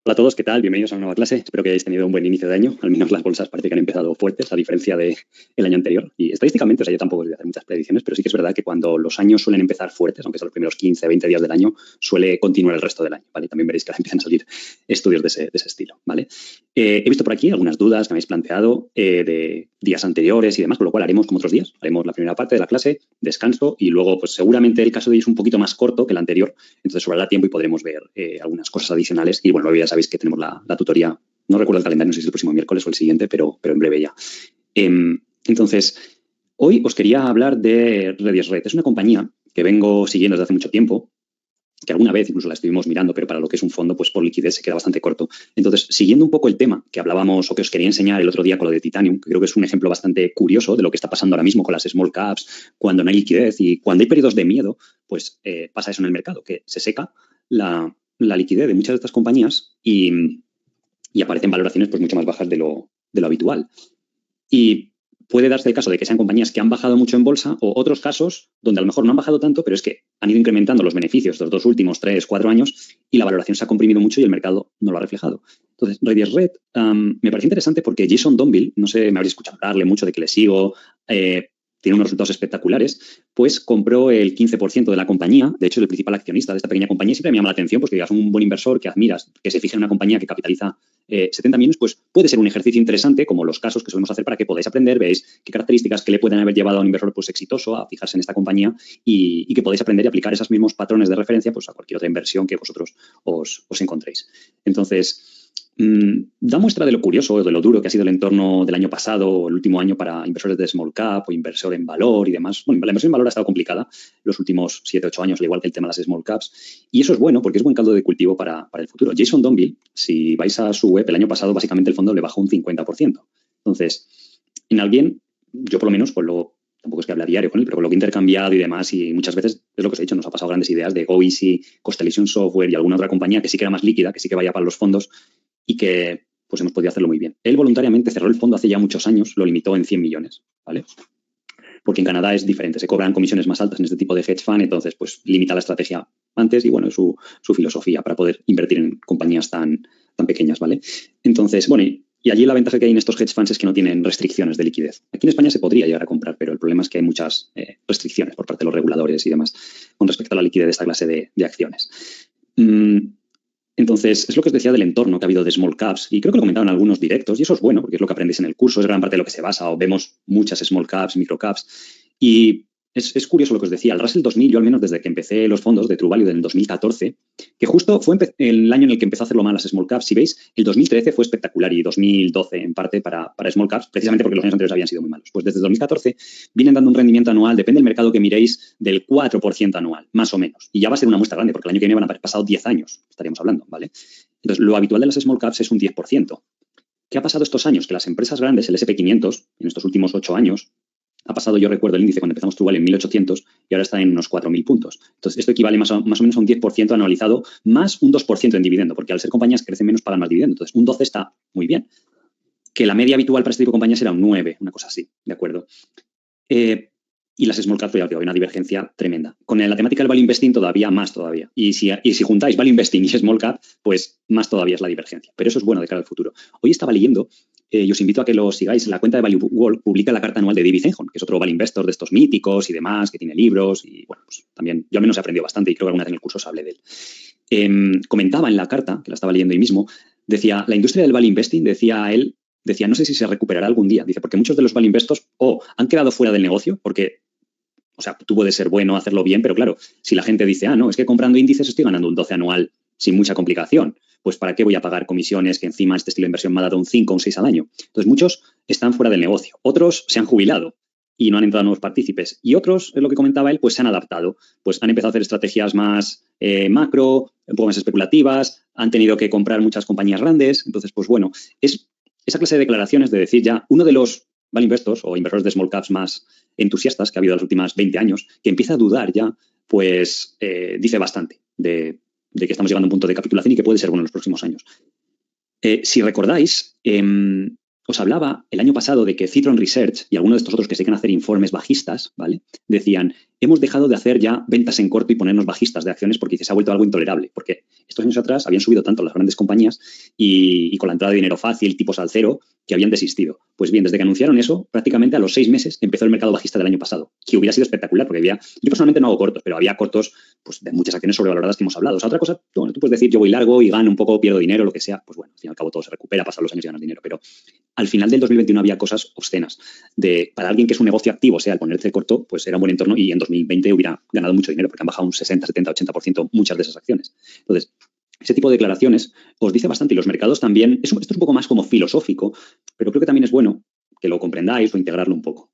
Hola a todos, ¿qué tal? Bienvenidos a una nueva clase. Espero que hayáis tenido un buen inicio de año. Al menos las bolsas parece que han empezado fuertes, a diferencia del año anterior. Y estadísticamente, o sea, yo tampoco voy a hacer muchas predicciones, pero sí que es verdad que cuando los años suelen empezar fuertes, aunque son los primeros 15, 20 días del año, suele continuar el resto del año, ¿vale? También veréis que ahora empiezan a salir estudios de ese estilo, ¿vale? He visto por aquí algunas dudas que me habéis planteado de días anteriores y demás, con lo cual haremos como otros días. Haremos la primera parte de la clase, descanso, y luego, pues seguramente el caso de hoy es un poquito más corto que el anterior, entonces sobrará tiempo y podremos ver algunas cosas adicionales. Y bueno, ya sabéis que tenemos la tutoría, no recuerdo el calendario, no sé si es el próximo miércoles o el siguiente, pero en breve ya. Entonces, hoy os quería hablar de Redis Red. Es una compañía que vengo siguiendo desde hace mucho tiempo, que alguna vez incluso la estuvimos mirando, pero para lo que es un fondo, pues por liquidez se queda bastante corto. Entonces, siguiendo un poco el tema que hablábamos o que os quería enseñar el otro día con lo de Titanium, que creo que es un ejemplo bastante curioso de lo que está pasando ahora mismo con las small caps, cuando no hay liquidez y cuando hay periodos de miedo, pues pasa eso en el mercado, que se seca la liquidez de muchas de estas compañías y aparecen valoraciones pues mucho más bajas de lo habitual. Y puede darse el caso de que sean compañías que han bajado mucho en bolsa o otros casos donde a lo mejor no han bajado tanto, pero es que han ido incrementando los beneficios de los dos últimos 3, 4 años y la valoración se ha comprimido mucho y el mercado no lo ha reflejado. Entonces, Redis Red me parece interesante porque Jason Donville, no sé, me habréis escuchado hablarle mucho de que le sigo, tiene unos resultados espectaculares, pues compró el 15% de la compañía. De hecho, es el principal accionista de esta pequeña compañía. Siempre me llama la atención, pues que digas un buen inversor que admiras, que se fije en una compañía que capitaliza 70 millones, pues puede ser un ejercicio interesante, como los casos que solemos hacer para que podáis aprender, veáis qué características que le pueden haber llevado a un inversor pues exitoso a fijarse en esta compañía y que podáis aprender y aplicar esos mismos patrones de referencia pues a cualquier otra inversión que vosotros os encontréis. Entonces, da muestra de lo curioso o de lo duro que ha sido el entorno del año pasado o el último año para inversores de small cap o inversor en valor y demás. Bueno, la inversión en valor ha estado complicada los últimos 7, 8 años, al igual que el tema de las small caps. Y eso es bueno porque es buen caldo de cultivo para el futuro. Jason Donville, si vais a su web, el año pasado básicamente el fondo le bajó un 50%. Entonces, en alguien, yo por lo menos, pues tampoco es que hable a diario con él, pero con lo que he intercambiado y demás, y muchas veces es lo que os he dicho, nos ha pasado grandes ideas de GoEasy, Constellation Software y alguna otra compañía que sí que era más líquida, que sí que vaya para los fondos y que pues hemos podido hacerlo muy bien. Él voluntariamente cerró el fondo hace ya muchos años, lo limitó en 100 millones, ¿vale? Porque en Canadá es diferente, se cobran comisiones más altas en este tipo de hedge fund, entonces pues limita la estrategia antes y bueno, su filosofía para poder invertir en compañías tan pequeñas, ¿vale? Entonces, bueno, y allí la ventaja que hay en estos hedge funds es que no tienen restricciones de liquidez. Aquí en España se podría llegar a comprar, pero el problema es que hay muchas restricciones por parte de los reguladores y demás con respecto a la liquidez de esta clase de acciones. Entonces, es lo que os decía del entorno que ha habido de small caps, y creo que lo comentaban en algunos directos, y eso es bueno, porque es lo que aprendéis en el curso, es gran parte de lo que se basa, o vemos muchas small caps, micro caps, y es curioso lo que os decía, el Russell 2000, yo al menos desde que empecé los fondos de True Value en el 2014, que justo fue el año en el que empezó a hacerlo mal las small caps, si veis, el 2013 fue espectacular y 2012 en parte para small caps, precisamente porque los años anteriores habían sido muy malos. Pues desde 2014 vienen dando un rendimiento anual, depende del mercado que miréis, del 4% anual, más o menos. Y ya va a ser una muestra grande, porque el año que viene van a haber pasado 10 años, estaríamos hablando, ¿vale? Entonces, lo habitual de las small caps es un 10%. ¿Qué ha pasado estos años? Que las empresas grandes, el S&P 500, en estos últimos 8 años, ha pasado, yo recuerdo el índice cuando empezamos True Value en 1.800 y ahora está en unos 4.000 puntos. Entonces, esto equivale más o menos a un 10% anualizado, más un 2% en dividendo, porque al ser compañías que crecen menos pagan más dividendo. Entonces, un 12 está muy bien. Que la media habitual para este tipo de compañías era un 9, una cosa así, ¿de acuerdo? Y las small caps, pues ya hay una divergencia tremenda. Con la temática del value investing todavía más todavía. Y si juntáis value investing y small cap, pues más todavía es la divergencia. Pero eso es bueno de cara al futuro. Hoy estaba leyendo, y os invito a que lo sigáis, la cuenta de Value World publica la carta anual de David Fenton, que es otro value investor de estos míticos y demás, que tiene libros y bueno, pues también yo al menos he aprendido bastante y creo que alguna vez en el curso os hablé de él. Comentaba en la carta, que la estaba leyendo hoy mismo, decía, la industria del value investing, decía, no sé si se recuperará algún día. Dice, porque muchos de los value investors han quedado fuera del negocio porque, o sea, tú puedes ser bueno, hacerlo bien, pero claro, si la gente dice, no, es que comprando índices estoy ganando un 12 anual sin mucha complicación, pues ¿para qué voy a pagar comisiones que encima este estilo de inversión me ha dado un 5 o un 6 al año? Entonces, muchos están fuera del negocio. Otros se han jubilado y no han entrado nuevos partícipes. Y otros, es lo que comentaba él, pues se han adaptado. Pues han empezado a hacer estrategias más macro, un poco más especulativas, han tenido que comprar muchas compañías grandes. Entonces, pues bueno, es esa clase de declaraciones de decir ya, uno de los value investors o inversores de small caps más entusiastas que ha habido en los últimos 20 años, que empieza a dudar ya, pues dice bastante de que estamos llegando a un punto de capitulación y que puede ser bueno en los próximos años. Si recordáis, os hablaba el año pasado de que Citron Research y algunos de estos otros que se dedican a hacer informes bajistas, ¿vale? Decían, hemos dejado de hacer ya ventas en corto y ponernos bajistas de acciones porque se ha vuelto algo intolerable. Porque estos años atrás habían subido tanto las grandes compañías y con la entrada de dinero fácil, tipos al cero, que habían desistido. Pues bien, desde que anunciaron eso, prácticamente a los 6 meses empezó el mercado bajista del año pasado, que hubiera sido espectacular porque yo personalmente no hago cortos, pero había cortos pues, de muchas acciones sobrevaloradas que hemos hablado. O sea, otra cosa, bueno, tú puedes decir yo voy largo y gano un poco, pierdo dinero, lo que sea. Pues bueno, al fin y al cabo todo se recupera, pasan los años y ganas dinero. Pero al final del 2021 había cosas obscenas. Para alguien que es un negocio activo, o sea, al ponerse corto, pues era un buen entorno y en 2020 hubiera ganado mucho dinero porque han bajado un 60, 70, 80% muchas de esas acciones. Entonces, ese tipo de declaraciones os dice bastante y los mercados también, esto es un poco más como filosófico, pero creo que también es bueno que lo comprendáis o integrarlo un poco.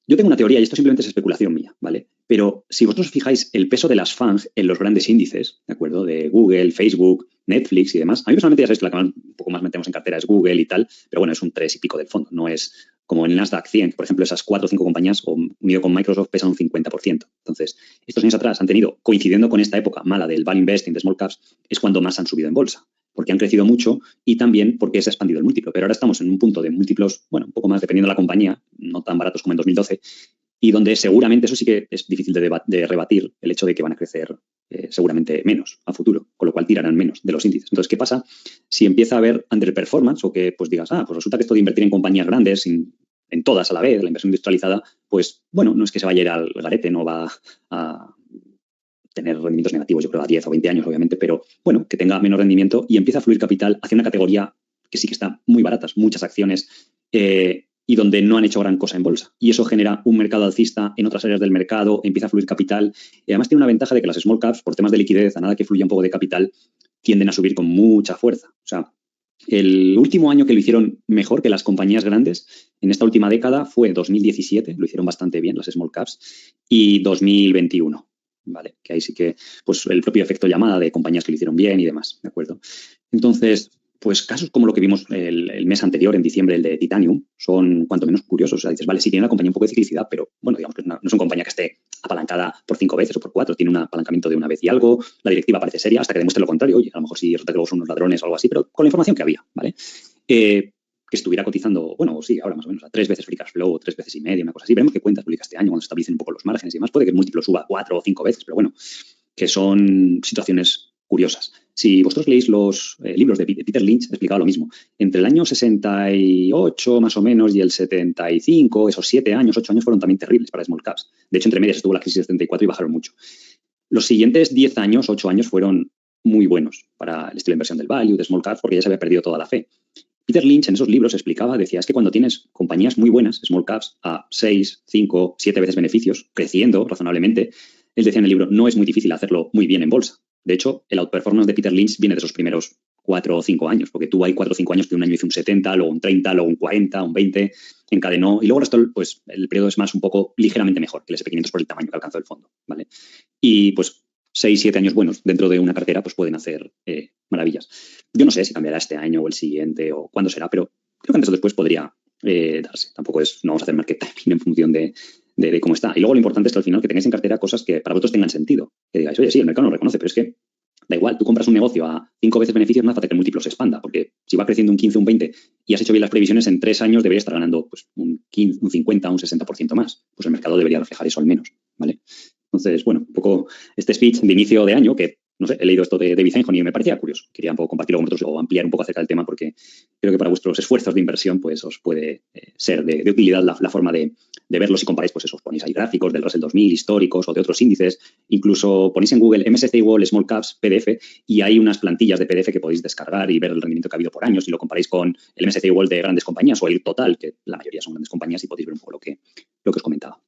Yo tengo una teoría, y esto simplemente es especulación mía, ¿vale? Pero si vosotros os fijáis el peso de las FANG en los grandes índices, ¿de acuerdo? De Google, Facebook, Netflix y demás. A mí personalmente ya sabéis que la que un poco más metemos en cartera es Google y tal, pero bueno, es un 3 y pico del fondo. No es como en el Nasdaq 100, por ejemplo, esas 4 o 5 compañías, unido con Microsoft, pesan un 50%. Entonces, estos años atrás han tenido, coincidiendo con esta época mala del value investing, de small caps, es cuando más han subido en bolsa, porque han crecido mucho y también porque se ha expandido el múltiplo. Pero ahora estamos en un punto de múltiplos, bueno, un poco más dependiendo de la compañía, no tan baratos como en 2012, y donde seguramente eso sí que es difícil de rebatir, el hecho de que van a crecer seguramente menos a futuro, con lo cual tirarán menos de los índices. Entonces, ¿qué pasa si empieza a haber underperformance o que pues digas, pues resulta que esto de invertir en compañías grandes, en todas a la vez, la inversión industrializada, pues bueno, no es que se vaya a ir al garete, no va a tener rendimientos negativos, yo creo, a 10 o 20 años, obviamente, pero bueno, que tenga menos rendimiento y empieza a fluir capital hacia una categoría que sí que está muy baratas, muchas acciones, y donde no han hecho gran cosa en bolsa. Y eso genera un mercado alcista en otras áreas del mercado, empieza a fluir capital. Y además tiene una ventaja de que las small caps, por temas de liquidez, a nada que fluya un poco de capital, tienden a subir con mucha fuerza. O sea, el último año que lo hicieron mejor que las compañías grandes, en esta última década, fue 2017, lo hicieron bastante bien las small caps, y 2021. ¿Vale? Que ahí sí que, pues el propio efecto llamada de compañías que lo hicieron bien y demás, ¿de acuerdo? Entonces, pues casos como lo que vimos el mes anterior, en diciembre, el de Titanium, son cuanto menos curiosos. O sea, dices, vale, sí tiene una compañía un poco de ciclicidad, pero bueno, digamos que no es una compañía que esté apalancada por 5 veces o por 4, tiene un apalancamiento de una vez y algo, la directiva parece seria hasta que demuestre lo contrario. Oye, a lo mejor sí resulta que luego son unos ladrones o algo así, pero con la información que había, ¿vale? Que estuviera cotizando, bueno, sí, ahora más o menos a 3 veces free cash flow, 3 veces y media, una cosa así. Veremos qué cuentas publica este año cuando se establecen un poco los márgenes y demás. Puede que el múltiplo suba 4 o 5 veces, pero bueno, que son situaciones curiosas. Si vosotros leéis los libros de Peter Lynch, explicaba lo mismo. Entre el año 68 más o menos y el 75, esos 7 años, 8 años fueron también terribles para small caps. De hecho, entre medias estuvo la crisis del 74 y bajaron mucho. Los siguientes 10 años, 8 años fueron muy buenos para el estilo de inversión del value, de small caps, porque ya se había perdido toda la fe. Peter Lynch en esos libros explicaba, decía, es que cuando tienes compañías muy buenas, small caps, a 6, 5, 7 veces beneficios, creciendo razonablemente, él decía en el libro, no es muy difícil hacerlo muy bien en bolsa. De hecho, el outperformance de Peter Lynch viene de esos primeros 4 o 5 años, porque tuvo ahí 4 o 5 años que un año hizo un 70, luego un 30, luego un 40, un 20, encadenó, y luego pues el periodo es más un poco ligeramente mejor que el SP500 por el tamaño que alcanzó el fondo, ¿vale? Y pues 6, 7 años buenos dentro de una cartera pues pueden hacer maravillas. Yo no sé si cambiará este año o el siguiente o cuándo será, pero creo que antes o después podría darse. Tampoco no vamos a hacer market timing en función de cómo está. Y luego lo importante es que al final que tengáis en cartera cosas que para vosotros tengan sentido. Que digáis, oye, sí, el mercado no lo reconoce, pero es que da igual, tú compras un negocio a 5 veces beneficios, no hace falta que el múltiplo se expanda, porque si va creciendo un 15, un 20 y has hecho bien las previsiones, en 3 años debería estar ganando pues, un 15, un 50, un 60% más. Pues el mercado debería reflejar eso al menos, ¿vale? Entonces, bueno, un poco este speech de inicio de año que, no sé, he leído esto de David Einhorn y me parecía curioso. Quería un poco compartirlo con vosotros o ampliar un poco acerca del tema porque creo que para vuestros esfuerzos de inversión pues os puede ser de utilidad la forma de verlo. Si comparáis, pues eso, os ponéis ahí gráficos del Russell 2000 históricos o de otros índices. Incluso ponéis en Google MSCI World Small Caps PDF y hay unas plantillas de PDF que podéis descargar y ver el rendimiento que ha habido por años y lo comparáis con el MSCI World de grandes compañías o el total, que la mayoría son grandes compañías y podéis ver un poco lo que os comentaba.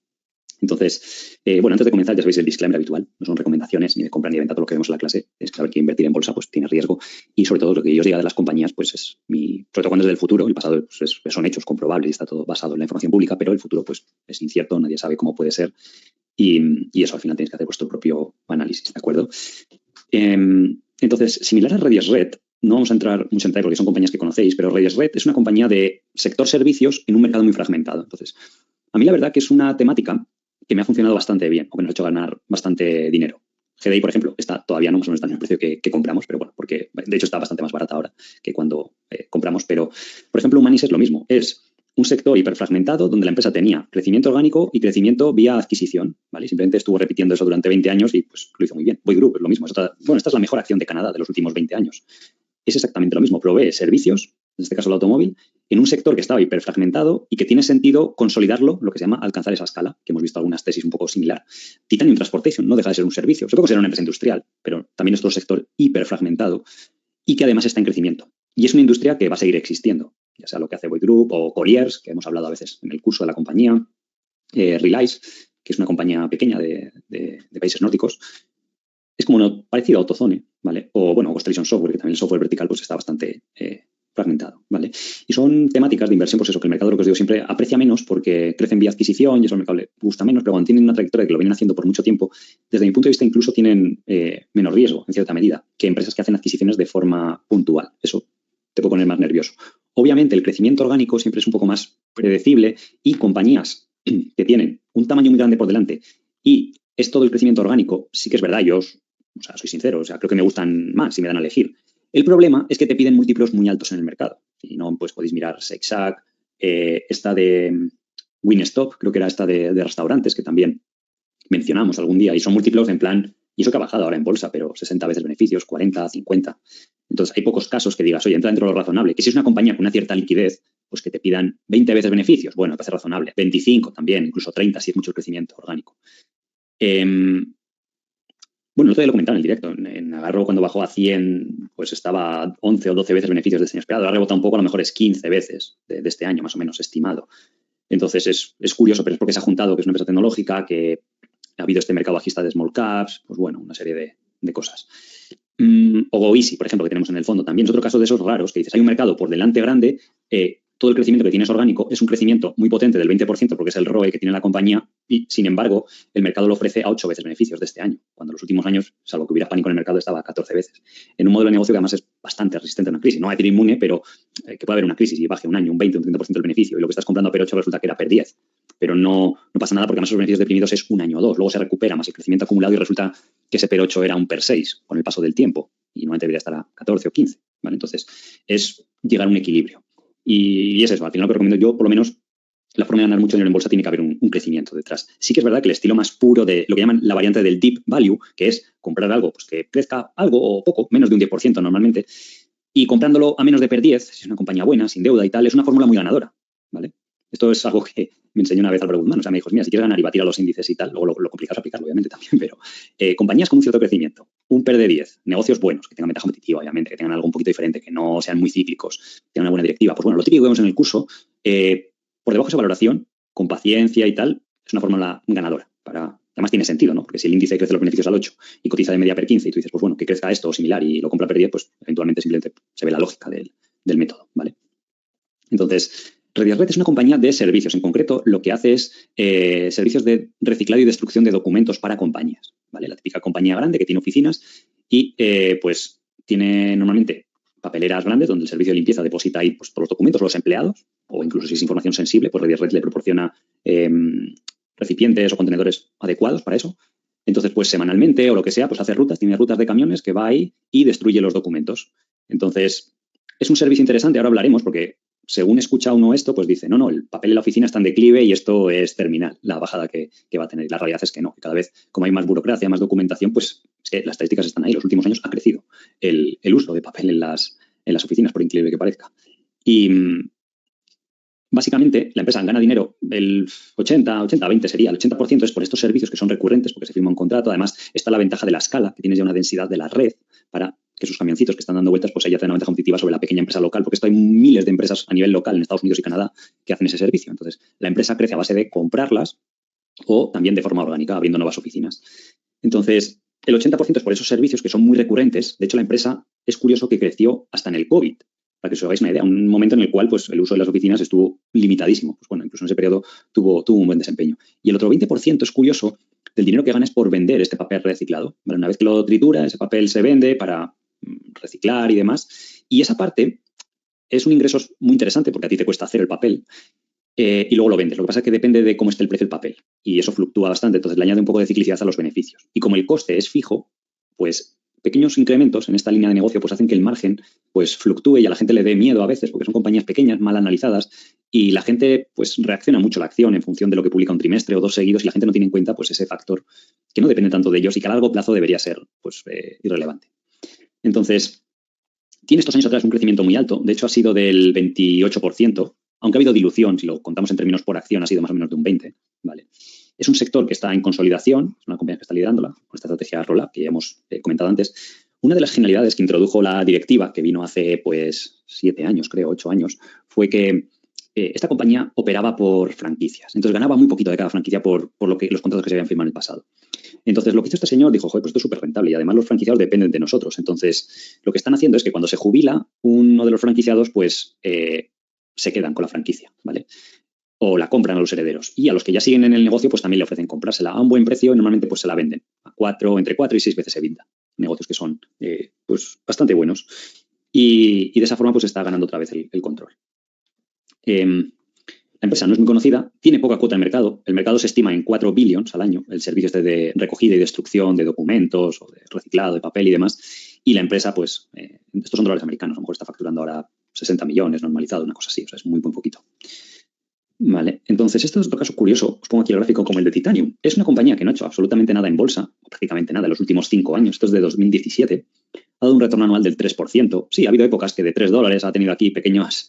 Entonces, bueno, antes de comenzar, ya sabéis el disclaimer habitual. No son recomendaciones ni de compra ni de venta, todo lo que vemos en la clase. Es saber que invertir en bolsa pues tiene riesgo y sobre todo lo que yo os diga de las compañías pues es sobre todo cuando es del futuro. El pasado pues, son hechos comprobables y está todo basado en la información pública, pero el futuro pues es incierto, nadie sabe cómo puede ser y eso al final tenéis que hacer vuestro propio análisis, ¿de acuerdo? Entonces, similar a Radius Red, no vamos a entrar mucho en detalle porque son compañías que conocéis, pero Radius Red es una compañía de sector servicios en un mercado muy fragmentado. Entonces, a mí la verdad que es una temática que me ha funcionado bastante bien o que nos ha hecho ganar bastante dinero. GDI, por ejemplo, está todavía no más o menos está en el precio que compramos, pero bueno, porque de hecho está bastante más barata ahora que cuando compramos. Pero, por ejemplo, Humanis es lo mismo. Es un sector hiperfragmentado donde la empresa tenía crecimiento orgánico y crecimiento vía adquisición, ¿vale? Simplemente estuvo repitiendo eso durante 20 años y pues lo hizo muy bien. Boyd Group es lo mismo. Esta es la mejor acción de Canadá de los últimos 20 años. Es exactamente lo mismo. Provee servicios, en este caso el automóvil, en un sector que estaba hiperfragmentado y que tiene sentido consolidarlo, lo que se llama alcanzar esa escala, que hemos visto algunas tesis un poco similar. Titanium Transportation no deja de ser un servicio. Se puede considerar una empresa industrial, pero también es otro sector hiperfragmentado y que además está en crecimiento. Y es una industria que va a seguir existiendo, ya sea lo que hace Boyd Group o Colliers, que hemos hablado a veces en el curso de la compañía, Relais, que es una compañía pequeña de países nórdicos. Es como parecido a AutoZone, ¿vale? O, bueno, Constellation Software, que también el software vertical pues está bastante fragmentado, ¿vale? Y son temáticas de inversión, pues eso, que el mercado, lo que os digo siempre, aprecia menos porque crecen vía adquisición y eso al mercado le gusta menos, pero cuando tienen una trayectoria que lo vienen haciendo por mucho tiempo, desde mi punto de vista incluso tienen menos riesgo, en cierta medida, que empresas que hacen adquisiciones de forma puntual. Eso te puede poner más nervioso. Obviamente, el crecimiento orgánico siempre es un poco más predecible y compañías que tienen un tamaño muy grande por delante y es todo el crecimiento orgánico, sí que es verdad, yo soy sincero, creo que me gustan más si me dan a elegir. El problema es que te piden múltiplos muy altos en el mercado. Si no, pues podéis mirar Sexac, esta de Winstop, creo que era esta de restaurantes, que también mencionamos algún día, y son múltiplos en plan, y eso que ha bajado ahora en bolsa, pero 60 veces beneficios, 40, 50. Entonces, hay pocos casos que digas, oye, entra dentro de lo razonable. Que si es una compañía con una cierta liquidez, pues que te pidan 20 veces beneficios, bueno, parece razonable. 25 también, incluso 30 si es mucho el crecimiento orgánico. Bueno, el otro día lo comentaba en el directo. En Agarro, cuando bajó a 100, pues estaba 11 o 12 veces beneficios de este año esperado. Ahora rebota un poco, a lo mejor es 15 veces de este año, más o menos, estimado. Entonces, es curioso, pero es porque se ha juntado que es una empresa tecnológica, que ha habido este mercado bajista de small caps, pues bueno, una serie de cosas. O GoEasy, por ejemplo, que tenemos en el fondo. También es otro caso de esos raros, que dices, hay un mercado por delante grande, todo el crecimiento que tiene es orgánico, es un crecimiento muy potente del 20% porque es el ROE que tiene la compañía y, sin embargo, el mercado lo ofrece a 8 veces beneficios de este año, cuando en los últimos años, salvo que hubiera pánico en el mercado, estaba a 14 veces. En un modelo de negocio que además es bastante resistente a una crisis. No va a decir inmune, pero que puede haber una crisis y baje un año, un 20, un 30% del beneficio y lo que estás comprando a PER 8 resulta que era PER 10. Pero no pasa nada porque además los beneficios deprimidos es un año o dos. Luego se recupera más el crecimiento acumulado y resulta que ese PER 8 era un PER 6 con el paso del tiempo y normalmente debería estar a 14 o 15. ¿Vale? Entonces, es llegar a un equilibrio. Y es eso, al final lo que recomiendo yo, por lo menos, la forma de ganar mucho dinero en bolsa tiene que haber un crecimiento detrás. Sí que es verdad que el estilo más puro de lo que llaman la variante del deep value, que es comprar algo pues que crezca algo o poco, menos de un 10% normalmente, y comprándolo a menos de PER 10, si es una compañía buena, sin deuda y tal, es una fórmula muy ganadora, ¿vale? Esto es algo que me enseñó una vez Álvaro Guzmán. O sea, me dijo, mira, si quieres ganar y batir a los índices y tal, luego lo complicado es aplicarlo, obviamente, también, pero compañías con un cierto crecimiento, un PER de 10, negocios buenos, que tengan ventaja competitiva, obviamente, que tengan algo un poquito diferente, que no sean muy cíclicos, tengan una buena directiva. Pues bueno, lo típico que vemos en el curso, por debajo de esa valoración, con paciencia y tal, es una fórmula ganadora. Además tiene sentido, ¿no? Porque si el índice crece los beneficios al 8 y cotiza de media PER 15 y tú dices, pues bueno, que crezca esto o similar y lo compra PER 10, pues eventualmente simplemente se ve la lógica del método, ¿vale? Entonces, Rediasred es una compañía de servicios. En concreto, lo que hace es servicios de reciclado y destrucción de documentos para compañías, ¿vale? La típica compañía grande que tiene oficinas y pues tiene normalmente papeleras grandes donde el servicio de limpieza deposita ahí pues, todos los documentos, los empleados, o incluso si es información sensible, pues Rediasred le proporciona recipientes o contenedores adecuados para eso. Entonces, pues semanalmente o lo que sea, pues hace rutas, tiene rutas de camiones que va ahí y destruye los documentos. Entonces, es un servicio interesante, ahora hablaremos, porque según escucha uno esto, pues dice, no, el papel en la oficina está en declive y esto es terminal, la bajada que va a tener. Y la realidad es que no, que cada vez, como hay más burocracia, más documentación, pues es que las estadísticas están ahí. Los últimos años ha crecido el uso de papel en las oficinas, por increíble que parezca. Y básicamente, la empresa gana dinero, el 80-20 sería, el 80% es por estos servicios que son recurrentes, porque se firma un contrato. Además, está la ventaja de la escala, que tienes ya una densidad de la red para que sus camioncitos que están dando vueltas, pues ella tiene una ventaja competitiva sobre la pequeña empresa local, porque esto hay miles de empresas a nivel local en Estados Unidos y Canadá que hacen ese servicio. Entonces, la empresa crece a base de comprarlas o también de forma orgánica, abriendo nuevas oficinas. Entonces, el 80% es por esos servicios que son muy recurrentes. De hecho, la empresa es curioso que creció hasta en el COVID. Para que os hagáis una idea, un momento en el cual pues, el uso de las oficinas estuvo limitadísimo. Pues bueno, incluso en ese periodo tuvo un buen desempeño. Y el otro 20% es curioso, del dinero que gana es por vender este papel reciclado. ¿Vale? Una vez que lo tritura, ese papel se vende para reciclar y demás. Y esa parte es un ingreso muy interesante porque a ti te cuesta hacer el papel y luego lo vendes. Lo que pasa es que depende de cómo esté el precio del papel y eso fluctúa bastante. Entonces le añade un poco de ciclicidad a los beneficios. Y como el coste es fijo, pues pequeños incrementos en esta línea de negocio pues hacen que el margen pues fluctúe y a la gente le dé miedo a veces porque son compañías pequeñas, mal analizadas y la gente pues reacciona mucho a la acción en función de lo que publica un trimestre o dos seguidos y la gente no tiene en cuenta pues ese factor que no depende tanto de ellos y que a largo plazo debería ser pues irrelevante. Entonces, tiene estos años atrás un crecimiento muy alto, de hecho ha sido del 28%, aunque ha habido dilución, si lo contamos en términos por acción ha sido más o menos de un 20%, ¿vale? Es un sector que está en consolidación, es una compañía que está liderándola con esta estrategia roll-up que ya hemos comentado antes. Una de las genialidades que introdujo la directiva, que vino hace pues 7 años, creo, 8 años, fue que esta compañía operaba por franquicias. Entonces ganaba muy poquito de cada franquicia por los contratos que se habían firmado en el pasado. Entonces lo que hizo este señor dijo, joder, pues esto es súper rentable y además los franquiciados dependen de nosotros. Entonces lo que están haciendo es que cuando se jubila uno de los franquiciados, pues se quedan con la franquicia, ¿vale? O la compran a los herederos. Y a los que ya siguen en el negocio, pues también le ofrecen comprársela a un buen precio y normalmente pues se la venden a entre 4 y 6 veces EBITDA. Negocios que son pues bastante buenos. Y de esa forma pues está ganando otra vez el control. La empresa no es muy conocida, tiene poca cuota de mercado. El mercado se estima en 4 billions al año, el servicio este de recogida y destrucción de documentos o de reciclado de papel y demás. Y la empresa, pues, estos son dólares americanos, a lo mejor está facturando ahora 60 millones normalizado, una cosa así, o sea, es muy poquito. Vale, entonces esto es otro caso curioso, os pongo aquí el gráfico como el de Titanium. Es una compañía que no ha hecho absolutamente nada en bolsa, o prácticamente nada, en los últimos 5 años, esto es de 2017, ha dado un retorno anual del 3%. Sí, ha habido épocas que de $3 ha tenido aquí pequeños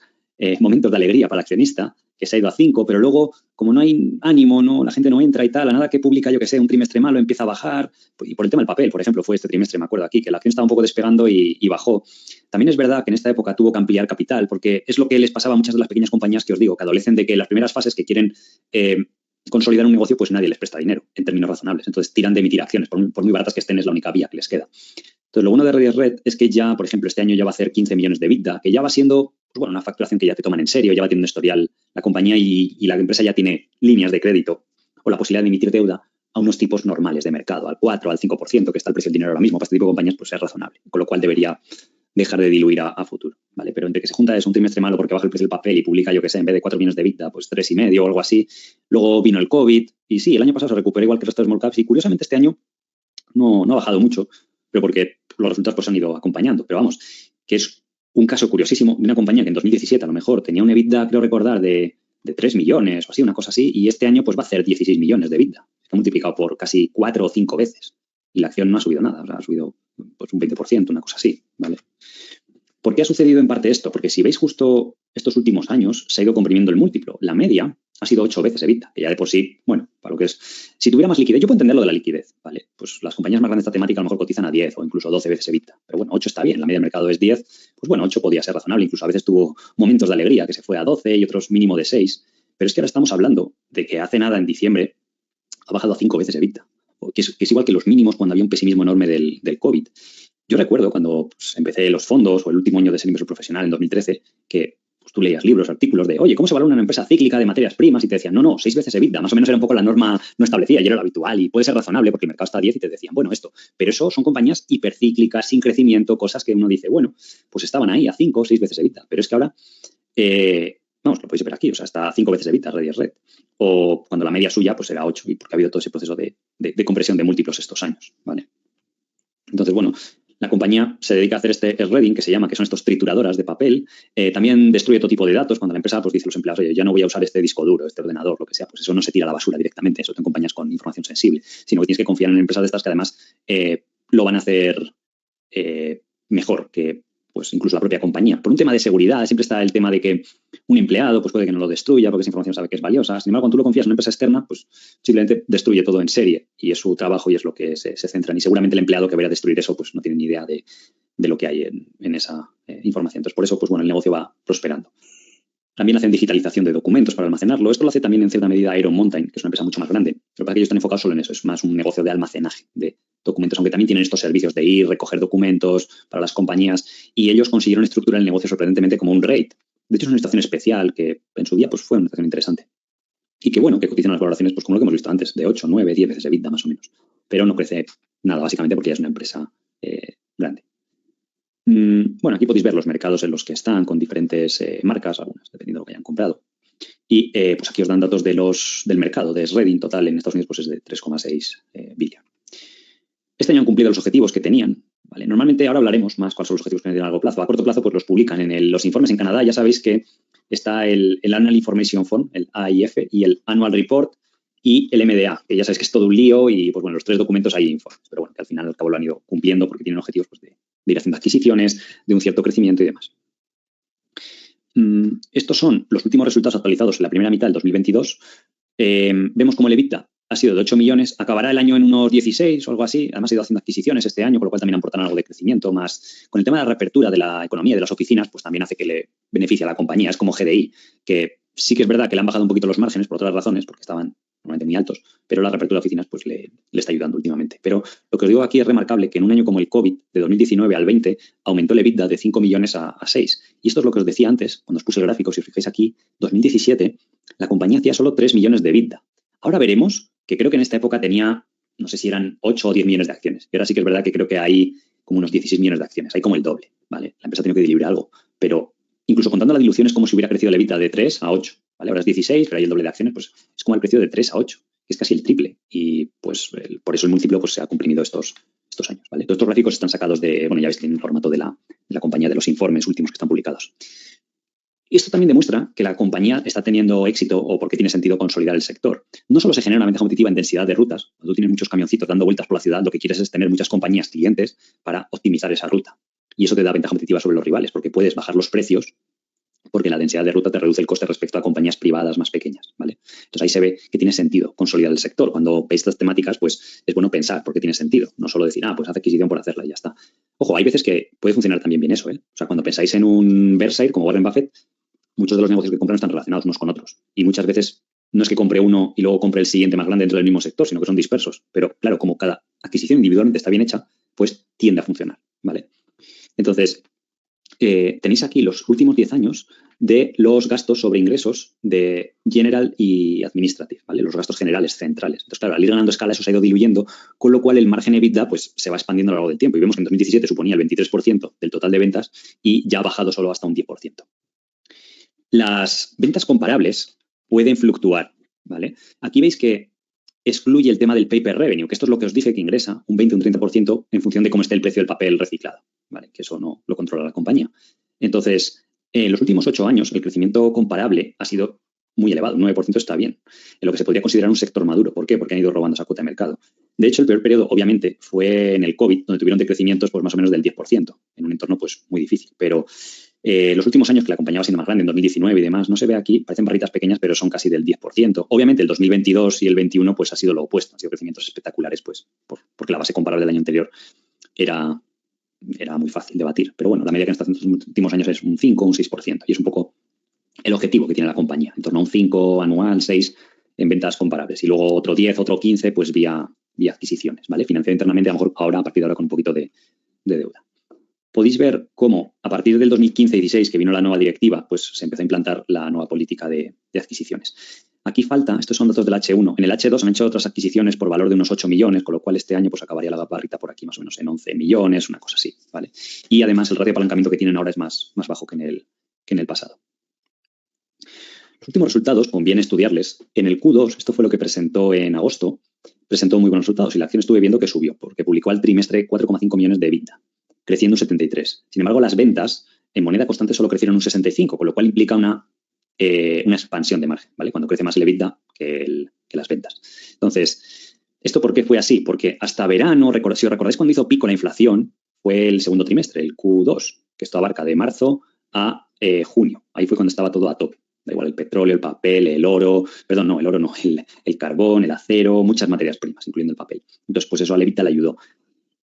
momentos de alegría para el accionista, que se ha ido a 5, pero luego, como no hay ánimo, no, la gente no entra y tal, a nada que publica, yo que sé, un trimestre malo, empieza a bajar. Y por el tema del papel, por ejemplo, fue este trimestre, me acuerdo aquí, que la acción estaba un poco despegando y bajó. También es verdad que en esta época tuvo que ampliar capital, porque es lo que les pasaba a muchas de las pequeñas compañías que os digo, que adolecen de que en las primeras fases que quieren consolidar un negocio, pues nadie les presta dinero, en términos razonables. Entonces tiran de emitir acciones, por muy baratas que estén, es la única vía que les queda. Entonces, lo bueno de Radius Red es que ya, por ejemplo, este año ya va a hacer 15 millones de EBITDA, que ya va siendo pues bueno, una facturación que ya te toman en serio, ya va teniendo un historial la compañía y la empresa ya tiene líneas de crédito o la posibilidad de emitir deuda a unos tipos normales de mercado, al 4, al 5%, que está el precio del dinero ahora mismo. Para este tipo de compañías pues es razonable, con lo cual debería dejar de diluir a futuro, ¿vale? Pero entre que se junta es un trimestre malo porque baja el precio del papel y publica, yo que sé, en vez de 4 millones de EBITDA, pues 3,5 o algo así. Luego vino el COVID y sí, el año pasado se recuperó igual que el resto de small caps y curiosamente este año no ha bajado mucho, pero porque los resultados pues han ido acompañando. Pero vamos, que es un caso curiosísimo de una compañía que en 2017 a lo mejor tenía un EBITDA, creo recordar, de 3 millones o así, una cosa así, y este año pues va a hacer 16 millones de EBITDA. Está multiplicado por casi 4 o 5 veces. Y la acción no ha subido nada, o sea, ha subido pues un 20%, una cosa así, ¿vale? ¿Por qué ha sucedido en parte esto? Porque si veis justo estos últimos años, se ha ido comprimiendo el múltiplo. La media ha sido 8 veces EBITDA, que ya de por sí, bueno, para lo que es... Si tuviera más liquidez, yo puedo entender lo de la liquidez, ¿vale? Pues las compañías más grandes de esta temática a lo mejor cotizan a 10 o incluso 12 veces EBITDA. Pero bueno, 8 está bien, la media del mercado es 10, pues bueno, 8 podía ser razonable, incluso a veces tuvo momentos de alegría, que se fue a 12 y otros mínimo de 6. Pero es que ahora estamos hablando de que hace nada, en diciembre, ha bajado a 5 veces EBITDA, que es igual que los mínimos cuando había un pesimismo enorme del COVID. Yo recuerdo cuando pues, empecé los fondos o el último año de ser inversor profesional en 2013, que pues, tú leías libros, artículos de, oye, ¿cómo se valora una empresa cíclica de materias primas? Y te decían, no, 6 veces EBITDA. Más o menos era un poco la norma no establecida y era lo habitual y puede ser razonable porque el mercado está a 10 y te decían, bueno, esto. Pero eso son compañías hipercíclicas, sin crecimiento, cosas que uno dice, bueno, pues estaban ahí a 5 o 6 veces EBITDA. Pero es que ahora, vamos, lo podéis ver aquí, o sea, está a 5 veces EBITDA, Radius Red. O cuando la media suya, pues era 8, y porque ha habido todo ese proceso de compresión de múltiplos estos años, ¿vale? Entonces, bueno, la compañía se dedica a hacer este shredding, que se llama, que son estos trituradoras de papel. También destruye todo tipo de datos. Cuando la empresa pues, dice a los empleados, oye, ya no voy a usar este disco duro, este ordenador, lo que sea, pues eso no se tira a la basura directamente. Eso en compañías con información sensible. Sino que tienes que confiar en empresas de estas que además lo van a hacer mejor que pues incluso la propia compañía. Por un tema de seguridad, siempre está el tema de que un empleado pues puede que no lo destruya porque esa información sabe que es valiosa. Sin embargo, cuando tú lo confías en una empresa externa, pues simplemente destruye todo en serie y es su trabajo y es lo que se centran. Y seguramente el empleado que vaya a destruir eso pues no tiene ni idea de lo que hay en esa información. Entonces, por eso, pues bueno, el negocio va prosperando. También hacen digitalización de documentos para almacenarlo. Esto lo hace también en cierta medida Iron Mountain, que es una empresa mucho más grande. Lo que pasa es que ellos están enfocados solo en eso. Es más un negocio de almacenaje de documentos, aunque también tienen estos servicios de ir, recoger documentos para las compañías. Y ellos consiguieron estructurar el negocio sorprendentemente como un REIT. De hecho, es una situación especial que en su día pues, fue una situación interesante. Y que, bueno, que cotizan las valoraciones pues como lo que hemos visto antes, de 8, 9, 10 veces EBITDA más o menos. Pero no crece nada, básicamente porque ya es una empresa grande. Bueno, aquí podéis ver los mercados en los que están con diferentes marcas, algunas dependiendo de lo que hayan comprado. Y pues aquí os dan datos del mercado, de shredding total en Estados Unidos pues es de 3,6 billion. Este año han cumplido los objetivos que tenían. ¿Vale? Normalmente ahora hablaremos más cuáles son los objetivos que tienen a largo plazo. A corto plazo pues los publican en los informes en Canadá. Ya sabéis que está el Annual Information Form, el AIF, y el Annual Report, y el MDA, que ya sabéis que es todo un lío y, pues bueno, los 3 documentos hay informes, pero bueno, que al final al cabo lo han ido cumpliendo porque tienen objetivos pues, de ir haciendo adquisiciones, de un cierto crecimiento y demás. Estos son los últimos resultados actualizados en la primera mitad del 2022. Vemos como el EBITDA ha sido de 8 millones, acabará el año en unos 16 o algo así. Además, ha ido haciendo adquisiciones este año, con lo cual también aportan algo de crecimiento. Más con el tema de la reapertura de la economía, de las oficinas, pues también hace que le beneficie a la compañía. Es como GDI, que sí que es verdad que le han bajado un poquito los márgenes por otras razones, porque estaban normalmente muy altos, pero la reapertura de oficinas pues le está ayudando últimamente. Pero lo que os digo aquí es remarcable que en un año como el COVID, de 2019 al 20, aumentó el EBITDA de 5 millones a 6. Y esto es lo que os decía antes, cuando os puse el gráfico, si os fijáis aquí, 2017, la compañía hacía solo 3 millones de EBITDA. Ahora veremos que creo que en esta época tenía, no sé si eran 8 o 10 millones de acciones. Y ahora sí que es verdad que creo que hay como unos 16 millones de acciones. Hay como el doble, ¿vale? La empresa ha tenido que diluir algo. Pero incluso contando la dilución es como si hubiera crecido el EBITDA de 3 a 8. ¿Vale? Ahora es 16, pero hay el doble de acciones, pues es como el precio de 3 a 8, que es casi el triple. Y pues por eso el múltiplo pues, se ha comprimido estos años. ¿Vale? Todos estos gráficos están sacados de, bueno, ya veis que en el formato de la compañía, de los informes últimos que están publicados. Y esto también demuestra que la compañía está teniendo éxito o porque tiene sentido consolidar el sector. No solo se genera una ventaja competitiva en densidad de rutas, cuando tú tienes muchos camioncitos dando vueltas por la ciudad, lo que quieres es tener muchas compañías clientes para optimizar esa ruta. Y eso te da ventaja competitiva sobre los rivales, porque puedes bajar los precios porque la densidad de ruta te reduce el coste respecto a compañías privadas más pequeñas, ¿vale? Entonces ahí se ve que tiene sentido consolidar el sector. Cuando veis estas temáticas, pues es bueno pensar porque tiene sentido. No solo decir, pues haz adquisición por hacerla y ya está. Ojo, hay veces que puede funcionar también bien eso, ¿eh? O sea, cuando pensáis en un Berkshire como Warren Buffett, muchos de los negocios que compran están relacionados unos con otros. Y muchas veces no es que compre uno y luego compre el siguiente más grande dentro del mismo sector, sino que son dispersos. Pero claro, como cada adquisición individualmente está bien hecha, pues tiende a funcionar, ¿vale? Entonces, tenéis aquí los últimos 10 años de los gastos sobre ingresos de General y Administrative, ¿vale? Los gastos generales centrales. Entonces, claro, al ir ganando escala eso se ha ido diluyendo, con lo cual el margen EBITDA pues, se va expandiendo a lo largo del tiempo. Y vemos que en 2017 suponía el 23% del total de ventas y ya ha bajado solo hasta un 10%. Las ventas comparables pueden fluctuar, ¿vale? Aquí veis que excluye el tema del paper revenue, que esto es lo que os dije que ingresa un 20 o un 30% en función de cómo esté el precio del papel reciclado, ¿vale? Que eso no lo controla la compañía. Entonces, en los últimos 8 años, el crecimiento comparable ha sido muy elevado, un 9% está bien, en lo que se podría considerar un sector maduro. ¿Por qué? Porque han ido robando esa cuota de mercado. De hecho, el peor periodo, obviamente, fue en el COVID, donde tuvieron decrecimientos pues, más o menos del 10%, en un entorno pues, muy difícil. Pero los últimos años que la compañía va siendo más grande, en 2019 y demás, no se ve aquí, parecen barritas pequeñas, pero son casi del 10%. Obviamente, el 2022 y el 21 pues, ha sido lo opuesto, han sido crecimientos espectaculares, pues, porque la base comparable del año anterior era muy fácil de batir. Pero bueno, la media que está haciendo en los últimos años es un 5 o un 6%, y es un poco el objetivo que tiene la compañía, en torno a un 5 anual, 6 en ventas comparables, y luego otro 10, otro 15, pues vía adquisiciones, ¿vale? Financiado internamente, a lo mejor ahora, a partir de ahora, con un poquito de deuda. Podéis ver cómo a partir del 2015-16, que vino la nueva directiva, pues se empezó a implantar la nueva política de adquisiciones. Aquí falta, estos son datos del H1. En el H2 han hecho otras adquisiciones por valor de unos 8 millones, con lo cual este año pues acabaría la barrita por aquí más o menos en 11 millones, una cosa así, ¿vale? Y además el ratio de apalancamiento que tienen ahora es más bajo que en el pasado. Los últimos resultados, conviene estudiarles. En el Q2, esto fue lo que presentó en agosto, presentó muy buenos resultados y la acción estuve viendo que subió, porque publicó al trimestre 4,5 millones de EBITDA, creciendo un 73. Sin embargo, las ventas en moneda constante solo crecieron un 65, con lo cual implica una expansión de margen, ¿vale? Cuando crece más el EBITDA que las ventas. Entonces, ¿esto por qué fue así? Porque hasta verano, si os recordáis cuando hizo pico la inflación, fue el segundo trimestre, el Q2, que esto abarca de marzo a junio. Ahí fue cuando estaba todo a tope. Da igual el petróleo, el papel, el oro, perdón, no, el oro no, el carbón, el acero, muchas materias primas, incluyendo el papel. Entonces, pues eso al EBITDA le ayudó.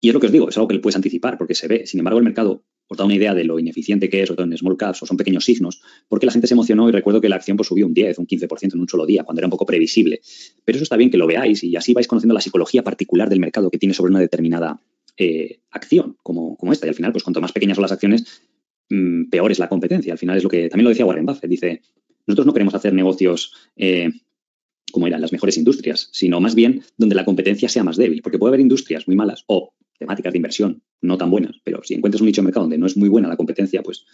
Y es lo que os digo, es algo que le puedes anticipar porque se ve. Sin embargo, el mercado os da una idea de lo ineficiente que es, sobre todo en small caps, o son pequeños signos, porque la gente se emocionó y recuerdo que la acción pues, subió un 10, un 15% en un solo día, cuando era un poco previsible. Pero eso está bien que lo veáis y así vais conociendo la psicología particular del mercado que tiene sobre una determinada acción como esta. Y al final, pues cuanto más pequeñas son las acciones, peor es la competencia. Al final es lo que también lo decía Warren Buffett. Dice, nosotros no queremos hacer negocios como eran las mejores industrias, sino más bien donde la competencia sea más débil, porque puede haber industrias muy malas o temáticas de inversión no tan buenas, pero si encuentras un nicho de mercado donde no es muy buena la competencia, pues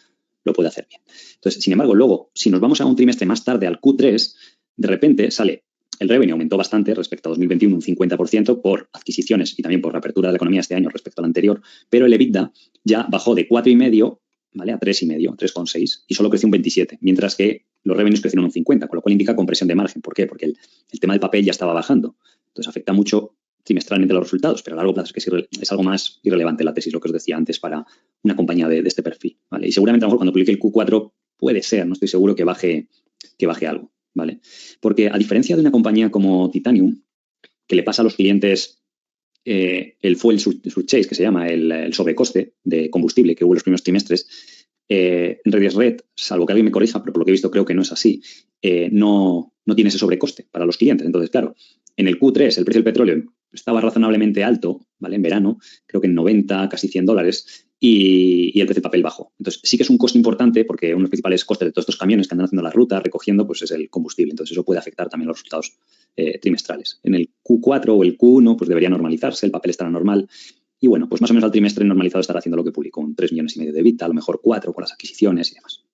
lo puede hacer bien. Entonces, sin embargo, luego, si nos vamos a un trimestre más tarde, al Q3, de repente sale, el revenue aumentó bastante respecto a 2021, un 50% por adquisiciones y también por reapertura de la economía este año respecto al anterior, pero el EBITDA ya bajó de 4,5 ¿vale? A 3,5, 3,6, y solo creció un 27, mientras que los revenues crecieron un 50, con lo cual indica compresión de margen. ¿Por qué? Porque el tema del papel ya estaba bajando. Entonces afecta mucho trimestralmente los resultados, pero a largo plazo es algo más irrelevante la tesis, lo que os decía antes, para una compañía de este perfil, ¿vale? Y seguramente a lo mejor cuando publique el Q4 puede ser, no estoy seguro que baje algo, ¿vale? Porque a diferencia de una compañía como Titanium, que le pasa a los clientes el fuel surcharge, que se llama el sobrecoste de combustible que hubo en los primeros trimestres, en Redis Red, salvo que alguien me corrija, pero por lo que he visto creo que no es así, no tiene ese sobrecoste para los clientes. Entonces, claro, en el Q3 el precio del petróleo estaba razonablemente alto, ¿vale? En verano, creo que en 90, casi $100, y el precio del papel bajó. Entonces, sí que es un coste importante porque uno de los principales costes de todos estos camiones que andan haciendo las rutas, recogiendo, pues es el combustible. Entonces, eso puede afectar también los resultados trimestrales. En el Q4 o el Q1, pues debería normalizarse, el papel estará normal. Y bueno, pues más o menos al trimestre normalizado estará haciendo lo que publicó, un 3,5 millones de EBITDA, a lo mejor 4 con las adquisiciones y demás.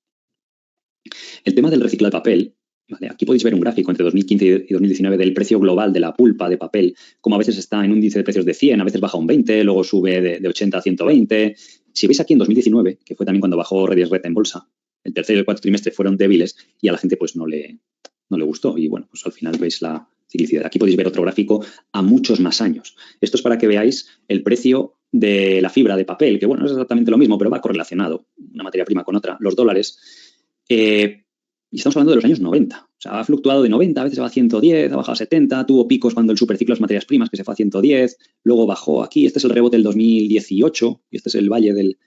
El tema del reciclado de papel, ¿vale? Aquí podéis ver un gráfico entre 2015 y 2019 del precio global de la pulpa de papel, como a veces está en un índice de precios de 100, a veces baja un 20, luego sube de 80 a 120. Si veis aquí en 2019, que fue también cuando bajó Redis Red en bolsa, el tercer y el cuarto trimestre fueron débiles y a la gente pues no le gustó. Y bueno, pues al final veis la ciclicidad. Aquí podéis ver otro gráfico a muchos más años. Esto es para que veáis el precio de la fibra de papel, que bueno, no es exactamente lo mismo, pero va correlacionado, una materia prima con otra, los dólares. Y estamos hablando de los años 90. O sea, ha fluctuado de 90, a veces va a 110, ha bajado a 70, tuvo picos cuando el superciclo de las materias primas, que se fue a 110, luego bajó aquí. Este es el rebote del 2018 y este es el valle del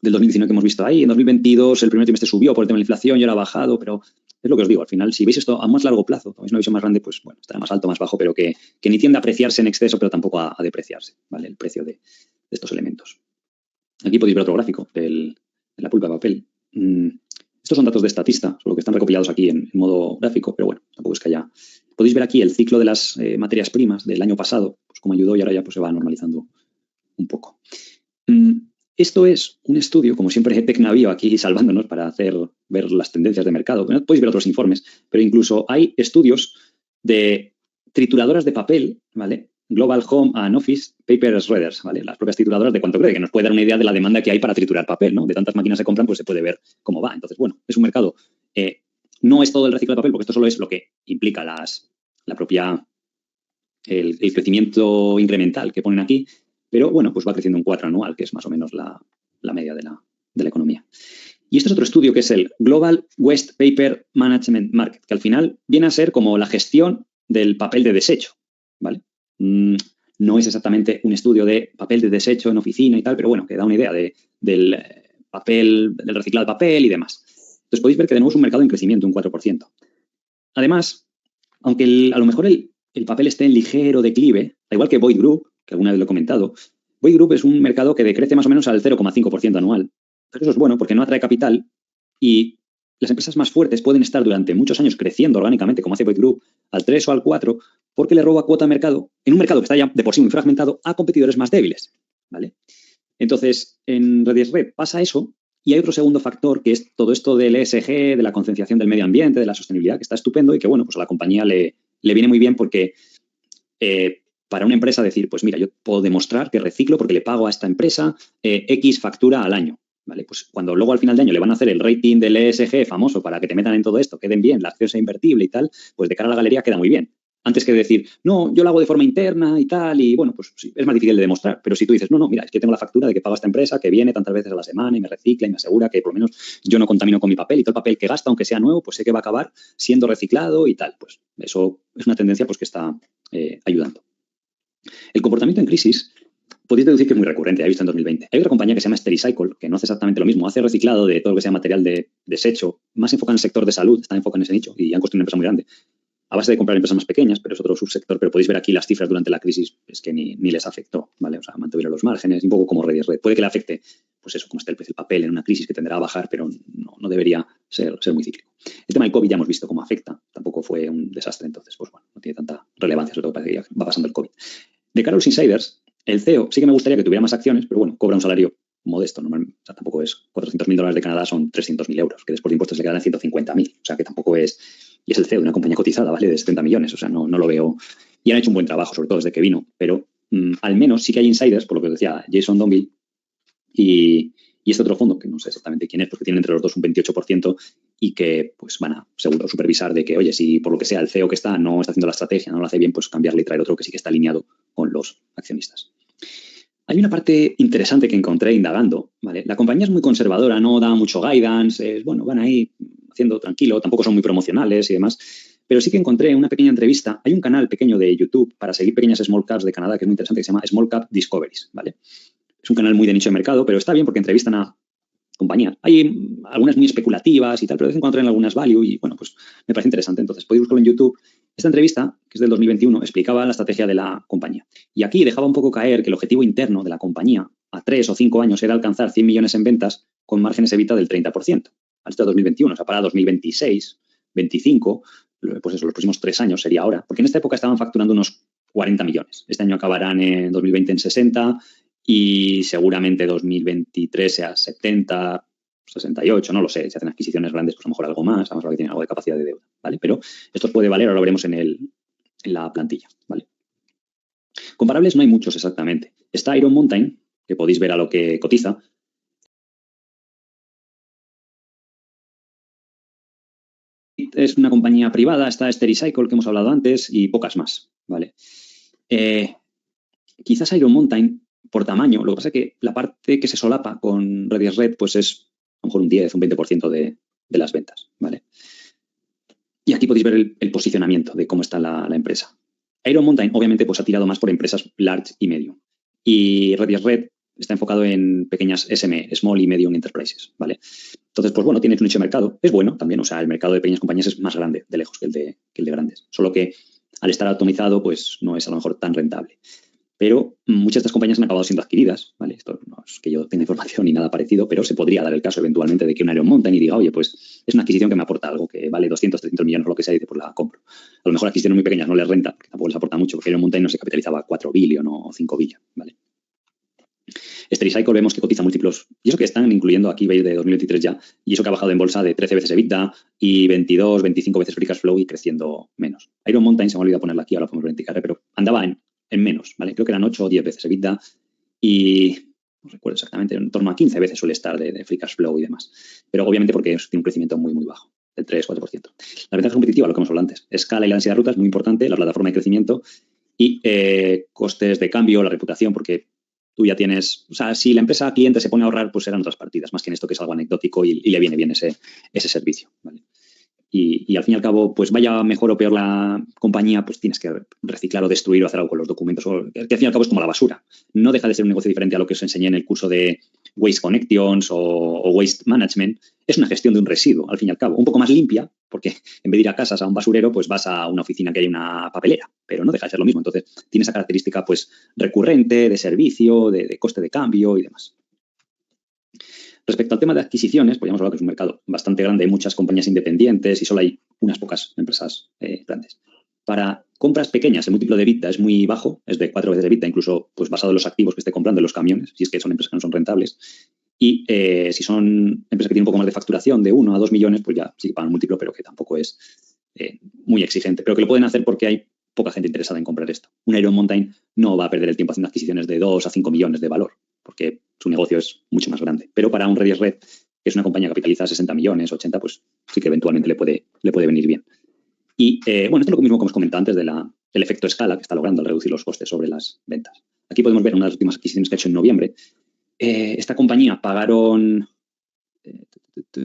2019 que hemos visto ahí. En 2022 el primer trimestre subió por el tema de la inflación y ahora ha bajado, pero es lo que os digo, al final, si veis esto a más largo plazo, tomáis una visión más grande, pues bueno, estará más alto, más bajo, pero que ni tiende a apreciarse en exceso, pero tampoco a depreciarse, ¿vale? El precio de estos elementos. Aquí podéis ver otro gráfico de la pulpa de papel. Estos son datos de Statista, solo que están recopilados aquí en modo gráfico, pero bueno, tampoco es que haya... Podéis ver aquí el ciclo de las materias primas del año pasado, pues cómo ayudó y ahora ya pues se va normalizando un poco. Esto es un estudio, como siempre, Tecnavio aquí salvándonos para ver las tendencias de mercado. Bueno, podéis ver otros informes, pero incluso hay estudios de trituradoras de papel, ¿vale? Global Home and Office Paper Shredders, ¿vale? Las propias trituradoras de cuánto cree, que nos puede dar una idea de la demanda que hay para triturar papel, ¿no? De tantas máquinas se compran, pues se puede ver cómo va. Entonces, bueno, es un mercado. No es todo el reciclado de papel, porque esto solo es lo que implica el crecimiento incremental que ponen aquí. Pero bueno, pues va creciendo un 4 anual, que es más o menos la media de la economía. Y este es otro estudio que es el Global Waste Paper Management Market, que al final viene a ser como la gestión del papel de desecho, ¿vale? No es exactamente un estudio de papel de desecho en oficina y tal, pero bueno, que da una idea del papel, del reciclado de papel y demás. Entonces podéis ver que tenemos un mercado en crecimiento, un 4%. Además, aunque a lo mejor el papel esté en ligero declive, al igual que Boyd Group, que alguna vez lo he comentado, Boyd Group es un mercado que decrece más o menos al 0,5% anual. Pero eso es bueno porque no atrae capital y las empresas más fuertes pueden estar durante muchos años creciendo orgánicamente, como hace Boyd Group, al 3 o al 4, porque le roba cuota de mercado, en un mercado que está ya de por sí muy fragmentado, a competidores más débiles, ¿vale? Entonces, en Redis Red pasa eso y hay otro segundo factor que es todo esto del ESG, de la concienciación del medio ambiente, de la sostenibilidad, que está estupendo y que, bueno, pues a la compañía le viene muy bien porque para una empresa decir, pues mira, yo puedo demostrar que reciclo porque le pago a esta empresa X factura al año, ¿vale? Pues cuando luego al final de año le van a hacer el rating del ESG famoso para que te metan en todo esto, queden bien, la acción sea invertible y tal, pues de cara a la galería queda muy bien. Antes que decir, no, yo lo hago de forma interna y tal, y bueno, pues sí, es más difícil de demostrar. Pero si tú dices, no, mira, es que tengo la factura de que pago a esta empresa, que viene tantas veces a la semana y me recicla y me asegura que por lo menos yo no contamino con mi papel y todo el papel que gasta, aunque sea nuevo, pues sé que va a acabar siendo reciclado y tal. Pues eso es una tendencia pues que está ayudando. El comportamiento en crisis podéis deducir que es muy recurrente, he visto en 2020. Hay otra compañía que se llama Stericycle, que no hace exactamente lo mismo, hace reciclado de todo lo que sea material de desecho, más enfocado en el sector de salud, está enfocado en ese nicho y han construido una empresa muy grande. A base de comprar empresas más pequeñas, pero es otro subsector, pero podéis ver aquí las cifras durante la crisis, es que ni les afectó, ¿vale? O sea, mantuvieron los márgenes, un poco como Redis Red. Puede que le afecte, pues eso, como está el precio del papel en una crisis que tenderá a bajar, pero no debería ser muy cíclico. El tema del COVID ya hemos visto cómo afecta, tampoco fue un desastre, entonces, pues bueno, no tiene tanta relevancia, sobre todo parece que ya va pasando el COVID. De cara a los insiders, el CEO sí que me gustaría que tuviera más acciones, pero bueno, cobra un salario modesto, normalmente, o sea, tampoco es $400.000 de Canadá, son 300.000 euros, que después de impuestos le quedan 150.000, o sea, que tampoco es... Y es el CEO de una compañía cotizada, ¿vale? De 70 millones, o sea, no lo veo... Y han hecho un buen trabajo, sobre todo desde que vino, pero al menos sí que hay insiders, por lo que os decía Jason Donville y y este otro fondo, que no sé exactamente quién es, porque tiene entre los dos un 28% y que pues van a seguro supervisar de que, oye, si por lo que sea el CEO que está no está haciendo la estrategia, no lo hace bien, pues cambiarle y traer otro que sí que está alineado con los accionistas. Hay una parte interesante que encontré indagando, ¿vale? La compañía es muy conservadora, no da mucho guidance, bueno, van ahí haciendo tranquilo, tampoco son muy promocionales y demás, pero sí que encontré una pequeña entrevista. Hay un canal pequeño de YouTube para seguir pequeñas small caps de Canadá que es muy interesante, que se llama Small Cap Discoveries, ¿vale? Es un canal muy de nicho de mercado, pero está bien porque entrevistan a compañías. Hay algunas muy especulativas y tal, pero de vez en cuando traen algunas value y, bueno, pues me parece interesante. Entonces, podéis buscarlo en YouTube. Esta entrevista, que es del 2021, explicaba la estrategia de la compañía. Y aquí dejaba un poco caer que el objetivo interno de la compañía a 3 o 5 años era alcanzar 100 millones en ventas con márgenes EBITDA del 30%. Hasta 2021, o sea, para 2026, 25, pues eso, los próximos 3 años sería ahora. Porque en esta época estaban facturando unos 40 millones. Este año acabarán en 2020 en 60 y seguramente 2023 sea 70, 68, no lo sé. Si hacen adquisiciones grandes, pues a lo mejor algo más, vamos a ver que tienen algo de capacidad de deuda, ¿vale? Pero esto puede valer, ahora lo veremos en la plantilla, ¿vale? Comparables no hay muchos exactamente. Está Iron Mountain, que podéis ver a lo que cotiza. Es una compañía privada, está Stericycle, que hemos hablado antes, y pocas más, ¿vale? Quizás Iron Mountain, por tamaño, lo que pasa es que la parte que se solapa con Radius Red, pues es a lo mejor un 10, un 20% de las ventas, ¿vale? Y aquí podéis ver el posicionamiento de cómo está la empresa. Iron Mountain, obviamente, pues ha tirado más por empresas large y medium. Y Radius Red está enfocado en pequeñas SME, Small y Medium Enterprises, ¿vale? Entonces, pues bueno, tiene un nicho de mercado. Es bueno también, o sea, el mercado de pequeñas compañías es más grande de lejos que el de grandes. Solo que al estar atomizado, pues no es a lo mejor tan rentable. Pero muchas de estas compañías han acabado siendo adquiridas, ¿vale? Esto no es que yo tenga información ni nada parecido, pero se podría dar el caso eventualmente de que un Iron Mountain y diga, oye, pues es una adquisición que me aporta algo, que vale 200, 300 millones o lo que sea, y dice, pues la compro. A lo mejor adquisiciones muy pequeñas no les renta, porque tampoco les aporta mucho, porque Iron Mountain no se capitalizaba 4 billion o 5 billion, ¿vale? Stericycle vemos que cotiza múltiplos, y eso que están incluyendo aquí, veis, de 2023 ya, y eso que ha bajado en bolsa de 13 veces EBITDA y 22, 25 veces free cash flow y creciendo menos. Iron Mountain, se me ha olvidado ponerla aquí, ahora podemos verificar, pero andaba en menos, ¿vale? Creo que eran 8 o 10 veces EBITDA y no recuerdo exactamente, en torno a 15 veces suele estar de free cash flow y demás. Pero obviamente porque tiene un crecimiento muy, muy bajo, del 3-4%. La ventaja competitiva, lo que hemos hablado antes, escala y la densidad de rutas, muy importante, la plataforma de crecimiento y costes de cambio, la reputación, porque tú ya tienes, o sea, si la empresa cliente se pone a ahorrar, pues serán otras partidas, más que en esto que es algo anecdótico y le viene bien ese servicio, ¿vale? Y al fin y al cabo, pues vaya mejor o peor la compañía, pues tienes que reciclar o destruir o hacer algo con los documentos. Que al fin y al cabo es como la basura. No deja de ser un negocio diferente a lo que os enseñé en el curso de Waste Connections o Waste Management. Es una gestión de un residuo, al fin y al cabo. Un poco más limpia, porque en vez de ir a casas a un basurero, pues vas a una oficina que hay una papelera. Pero no deja de ser lo mismo. Entonces, tiene esa característica pues recurrente, de servicio, de coste de cambio y demás. Respecto al tema de adquisiciones, pues ya hemos hablado que es un mercado bastante grande, hay muchas compañías independientes y solo hay unas pocas empresas grandes. Para compras pequeñas, el múltiplo de EBITDA es muy bajo, es de 4 veces de EBITDA, incluso pues basado en los activos que esté comprando en los camiones, si es que son empresas que no son rentables. Y si son empresas que tienen un poco más de facturación, de 1 a 2 millones, pues ya sí que pagan un múltiplo, pero que tampoco es muy exigente. Pero que lo pueden hacer porque hay poca gente interesada en comprar esto. Un Iron Mountain no va a perder el tiempo haciendo adquisiciones de 2 a 5 millones de valor, porque su negocio es mucho más grande. Pero para un Radius Red, que es una compañía que capitaliza 60 millones, 80, pues sí que eventualmente le puede venir bien. Y bueno, esto es lo mismo que hemos comentado antes del efecto escala que está logrando al reducir los costes sobre las ventas. Aquí podemos ver una de las últimas adquisiciones que ha hecho en noviembre. Esta compañía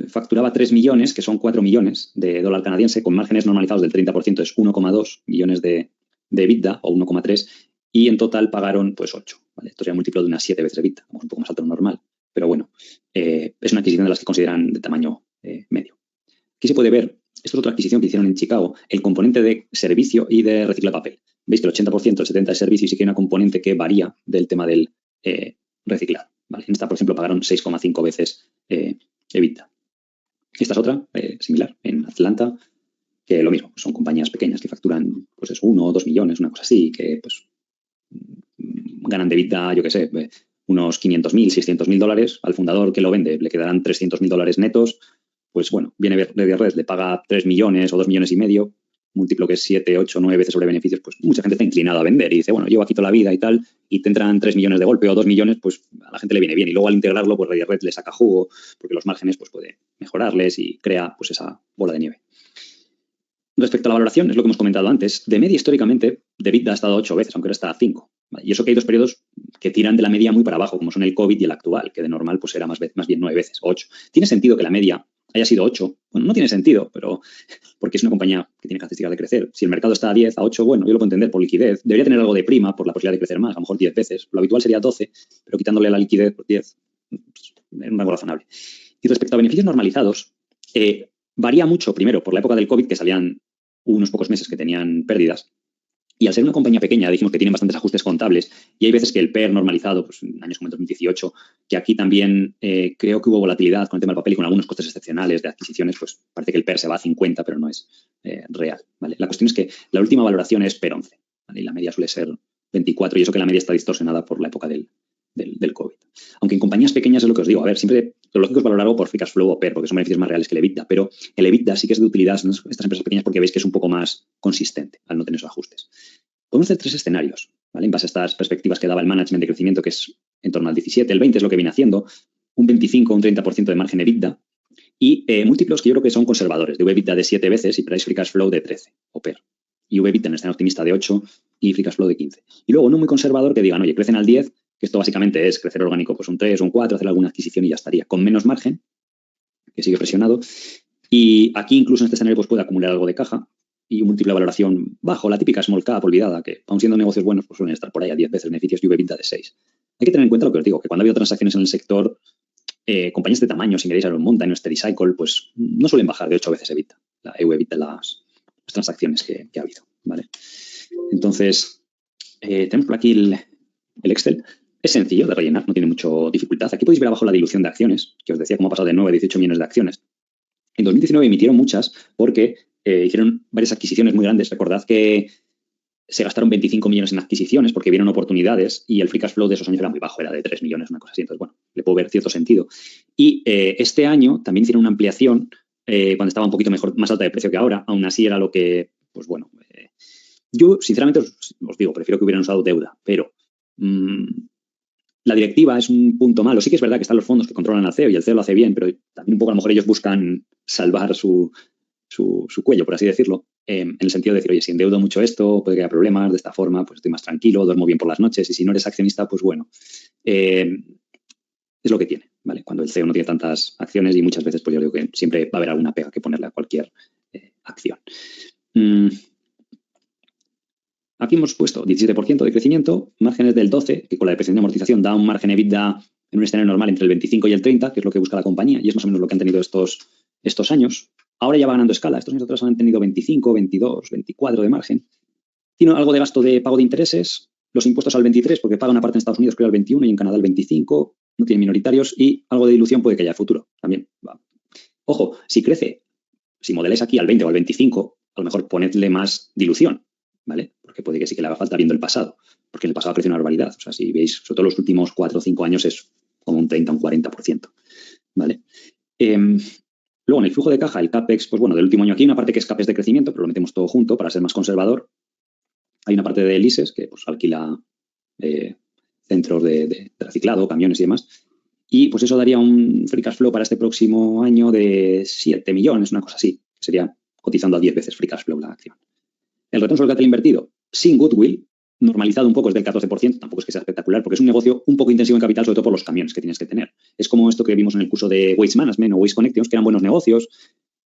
facturaba 3 millones, que son 4 millones de dólar canadiense, con márgenes normalizados del 30%, es 1,2 millones de EBITDA o 1,3, y en total pagaron pues 8. ¿Vale? Esto sería múltiplo de unas 7 veces EBITDA, un poco más alto de lo normal, pero bueno, es una adquisición de las que consideran de tamaño medio. Aquí se puede ver, esto es otra adquisición que hicieron en Chicago, el componente de servicio y de recicla papel. Veis que el 80%, el 70% es servicio y sí que hay una componente que varía del tema del reciclado. ¿Vale? En esta, por ejemplo, pagaron 6,5 veces EBITDA. Esta es otra, similar, en Atlanta, que lo mismo, son compañías pequeñas que facturan pues eso, 1 o 2 millones, una cosa así, que pues ganan de EBITDA, yo qué sé, unos 500.000, 600.000 dólares. Al fundador que lo vende le quedarán 300.000 dólares netos. Pues bueno, viene Radius Red, le paga 3 millones o 2 millones y medio múltiplo que es 7, 8, 9 veces sobre beneficios, pues mucha gente está inclinada a vender y dice, bueno, llevo aquí toda la vida y tal, y te entran 3 millones de golpe o 2 millones, pues a la gente le viene bien. Y luego al integrarlo, pues Red le saca jugo, porque los márgenes pues puede mejorarles y crea pues esa bola de nieve. Respecto a la valoración, es lo que hemos comentado antes, de media históricamente, de EBITDA ha estado 8 veces, aunque ahora está a 5. Y eso que hay 2 periodos que tiran de la media muy para abajo, como son el COVID y el actual, que de normal pues era más bien 9 veces o 8. ¿Tiene sentido que la media haya sido 8? Bueno, no tiene sentido, pero porque es una compañía que tiene características de crecer. Si el mercado está a 10, a 8, bueno, yo lo puedo entender por liquidez. Debería tener algo de prima por la posibilidad de crecer más, a lo mejor 10 veces. Lo habitual sería 12, pero quitándole la liquidez por 10, pues, es un rango razonable. Y respecto a beneficios normalizados, varía mucho, primero, por la época del COVID, que salían unos pocos meses que tenían pérdidas. Y al ser una compañía pequeña, dijimos que tiene bastantes ajustes contables y hay veces que el PER normalizado, pues en años como el 2018, que aquí también creo que hubo volatilidad con el tema del papel y con algunos costes excepcionales de adquisiciones, pues parece que el PER se va a 50, pero no es real. ¿Vale? La cuestión es que la última valoración es PER 11, ¿vale? Y la media suele ser 24 y eso que la media está distorsionada por la época del COVID. Aunque en compañías pequeñas es lo que os digo, a ver, siempre lo lógico es valorar algo por free cash flow o PER, porque son beneficios más reales que el EBITDA, pero el EBITDA sí que es de utilidad en estas empresas pequeñas porque veis que es un poco más consistente al no tener esos ajustes. Podemos hacer 3 escenarios, ¿vale? En base a estas perspectivas que daba el management de crecimiento, que es en torno al 17, el 20 es lo que viene haciendo, un 25, un 30% de margen EBITDA y múltiplos que yo creo que son conservadores, de EBITDA de 7 veces y price free cash flow de 13 o PER. Y EBITDA en el escenario optimista de 8 y free cash flow de 15. Y luego uno muy conservador que digan, oye, crecen al 10, que esto básicamente es crecer orgánico pues un 3 o un 4, hacer alguna adquisición y ya estaría, con menos margen, que sigue presionado. Y aquí incluso en este escenario pues puede acumular algo de caja y un múltiplo de valoración bajo, la típica small cap olvidada, que aun siendo negocios buenos pues suelen estar por ahí a 10 veces beneficios y EBITDA de 6. Hay que tener en cuenta lo que os digo, que cuando ha habido transacciones en el sector, compañías de tamaño, si miráis Iron Mountain o Steady Cycle, pues no suelen bajar de 8 veces EBITDA, la EBITDA, las transacciones que ha habido, ¿vale? Entonces, tenemos por aquí el Excel. Es sencillo de rellenar, no tiene mucha dificultad. Aquí podéis ver abajo la dilución de acciones, que os decía cómo ha pasado de 9 a 18 millones de acciones. En 2019 emitieron muchas porque hicieron varias adquisiciones muy grandes. Recordad que se gastaron 25 millones en adquisiciones porque vieron oportunidades y el free cash flow de esos años era muy bajo, era de 3 millones, una cosa así. Entonces, bueno, le puedo ver cierto sentido. Y este año también hicieron una ampliación cuando estaba un poquito mejor, más alta de precio que ahora. Aún así era lo que, pues bueno, yo sinceramente os digo, prefiero que hubieran usado deuda, pero la directiva es un punto malo. Sí que es verdad que están los fondos que controlan al CEO y el CEO lo hace bien, pero también un poco a lo mejor ellos buscan salvar su cuello, por así decirlo, en el sentido de decir, oye, si endeudo mucho esto, puede que haya problemas, de esta forma pues estoy más tranquilo, duermo bien por las noches y si no eres accionista, pues bueno, es lo que tiene, ¿vale? Cuando el CEO no tiene tantas acciones y muchas veces pues yo digo que siempre va a haber alguna pega que ponerle a cualquier acción. Aquí hemos puesto 17% de crecimiento, márgenes del 12%, que con la depreciación de amortización da un margen EBITDA en un escenario normal entre el 25 y el 30, que es lo que busca la compañía, y es más o menos lo que han tenido estos años. Ahora ya va ganando escala. Estos años atrás han tenido 25, 22, 24 de margen. Tiene algo de gasto de pago de intereses, los impuestos al 23, porque pagan una parte en Estados Unidos, creo, al 21 y en Canadá al 25. No tienen minoritarios y algo de dilución puede que haya futuro también. Va. Ojo, si crece, si modeláis aquí al 20 o al 25, a lo mejor ponedle más dilución, ¿vale? Porque puede que sí que le haga falta viendo el pasado, porque en el pasado ha crecido una barbaridad. O sea, si veis, sobre todo los últimos 4 o 5 años es como un 30 o un 40%, ¿vale? Luego, en el flujo de caja, el CAPEX, pues bueno, del último año aquí hay una parte que es CAPEX de crecimiento, pero lo metemos todo junto para ser más conservador. Hay una parte de leases que pues alquila centros de reciclado, camiones y demás. Y pues eso daría un free cash flow para este próximo año de 7 millones, una cosa así. Sería cotizando a 10 veces free cash flow la acción. El retorno sobre el capital invertido, sin goodwill, normalizado un poco, es del 14%, tampoco es que sea espectacular, porque es un negocio un poco intensivo en capital, sobre todo por los camiones que tienes que tener. Es como esto que vimos en el curso de Waste Management o Waste Connections, que eran buenos negocios.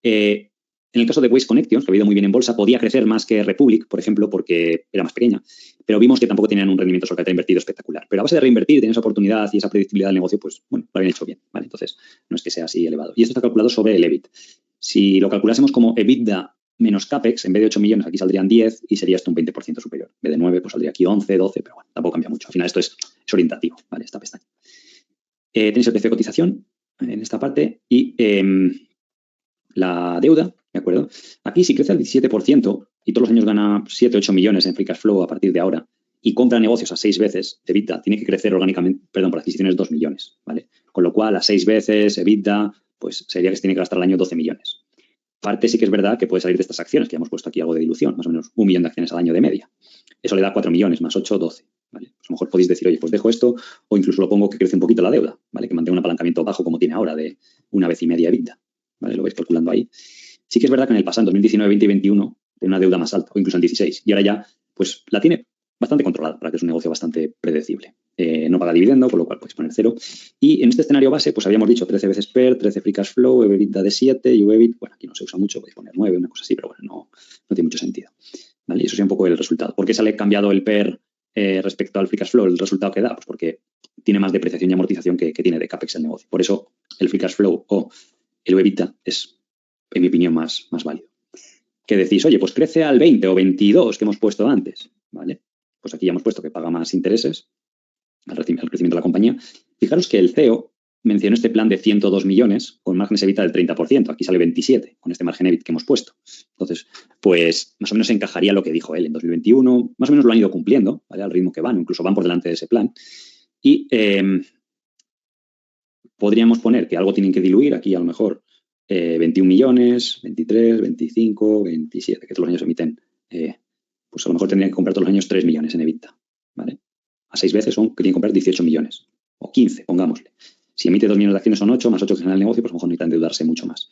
En el caso de Waste Connections, que ha ido muy bien en bolsa, podía crecer más que Republic, por ejemplo, porque era más pequeña, pero vimos que tampoco tenían un rendimiento sobre capital invertido espectacular. Pero a base de reinvertir, tener esa oportunidad y esa predictibilidad del negocio, pues bueno, lo habían hecho bien, ¿vale? Entonces, no es que sea así elevado. Y esto está calculado sobre el EBIT. Si lo calculásemos como EBITDA menos CAPEX, en vez de 8 millones, aquí saldrían 10 y sería esto un 20% superior. En vez de 9, pues saldría aquí 11, 12, pero bueno, tampoco cambia mucho. Al final esto es orientativo, ¿vale? Esta pestaña. Tenéis el precio de cotización en esta parte y la deuda, ¿de acuerdo? Aquí si crece al 17% y todos los años gana 7, 8 millones en free cash flow a partir de ahora y compra negocios a 6 veces de EBITDA, tiene que crecer orgánicamente, perdón, por adquisiciones 2 millones, ¿vale? Con lo cual, a 6 veces EBITDA, pues sería que se tiene que gastar al año 12 millones. parte sí que es verdad que puede salir de estas acciones, que ya hemos puesto aquí algo de dilución, más o menos 1 millón de acciones al año de media. Eso le da 4 millones, más 8, 12. ¿Vale? Pues a lo mejor podéis decir, oye, pues dejo esto, o incluso lo pongo que crece un poquito la deuda, ¿vale? Que mantenga un apalancamiento bajo como tiene ahora, de 1,5 veces EBITDA. ¿Vale? Lo vais calculando ahí. Sí que es verdad que en el pasado, en 2019, 20 y 21, tiene una deuda más alta, o incluso en 16. Y ahora ya, pues la tiene bastante controlada, para que es un negocio bastante predecible. No paga dividendo, con lo cual podéis poner 0. Y en este escenario base, pues habíamos dicho 13 veces PER, 13 free cash flow, EBITDA de 7 y EBIT, bueno, aquí no se usa mucho, podéis poner 9, una cosa así, pero bueno, no tiene mucho sentido. ¿Vale? Y eso sería un poco el resultado. ¿Por qué sale cambiado el PER respecto al free cash flow? El resultado que da, pues porque tiene más depreciación y amortización que tiene de CAPEX el negocio. Por eso el free cash flow o el EBITDA es, en mi opinión, más válido. Que decís, oye, pues crece al 20 o 22 que hemos puesto antes, ¿vale? Pues aquí ya hemos puesto que paga más intereses al crecimiento de la compañía. Fijaros que el CEO mencionó este plan de 102 millones con márgenes EBITDA del 30%. Aquí sale 27 con este margen EBIT que hemos puesto. Entonces, pues más o menos encajaría lo que dijo él en 2021. Más o menos lo han ido cumpliendo, ¿vale? Al ritmo que van, incluso van por delante de ese plan. Y podríamos poner que algo tienen que diluir. Aquí a lo mejor 21 millones, 23, 25, 27, que todos los años emiten, pues a lo mejor tendrían que comprar todos los años 3 millones en EBITDA, ¿vale? A 6 veces tienen que comprar 18 millones, o 15, pongámosle. Si emite 2 millones de acciones son 8, más 8 que genera el negocio, pues a lo mejor necesitan endeudarse mucho más.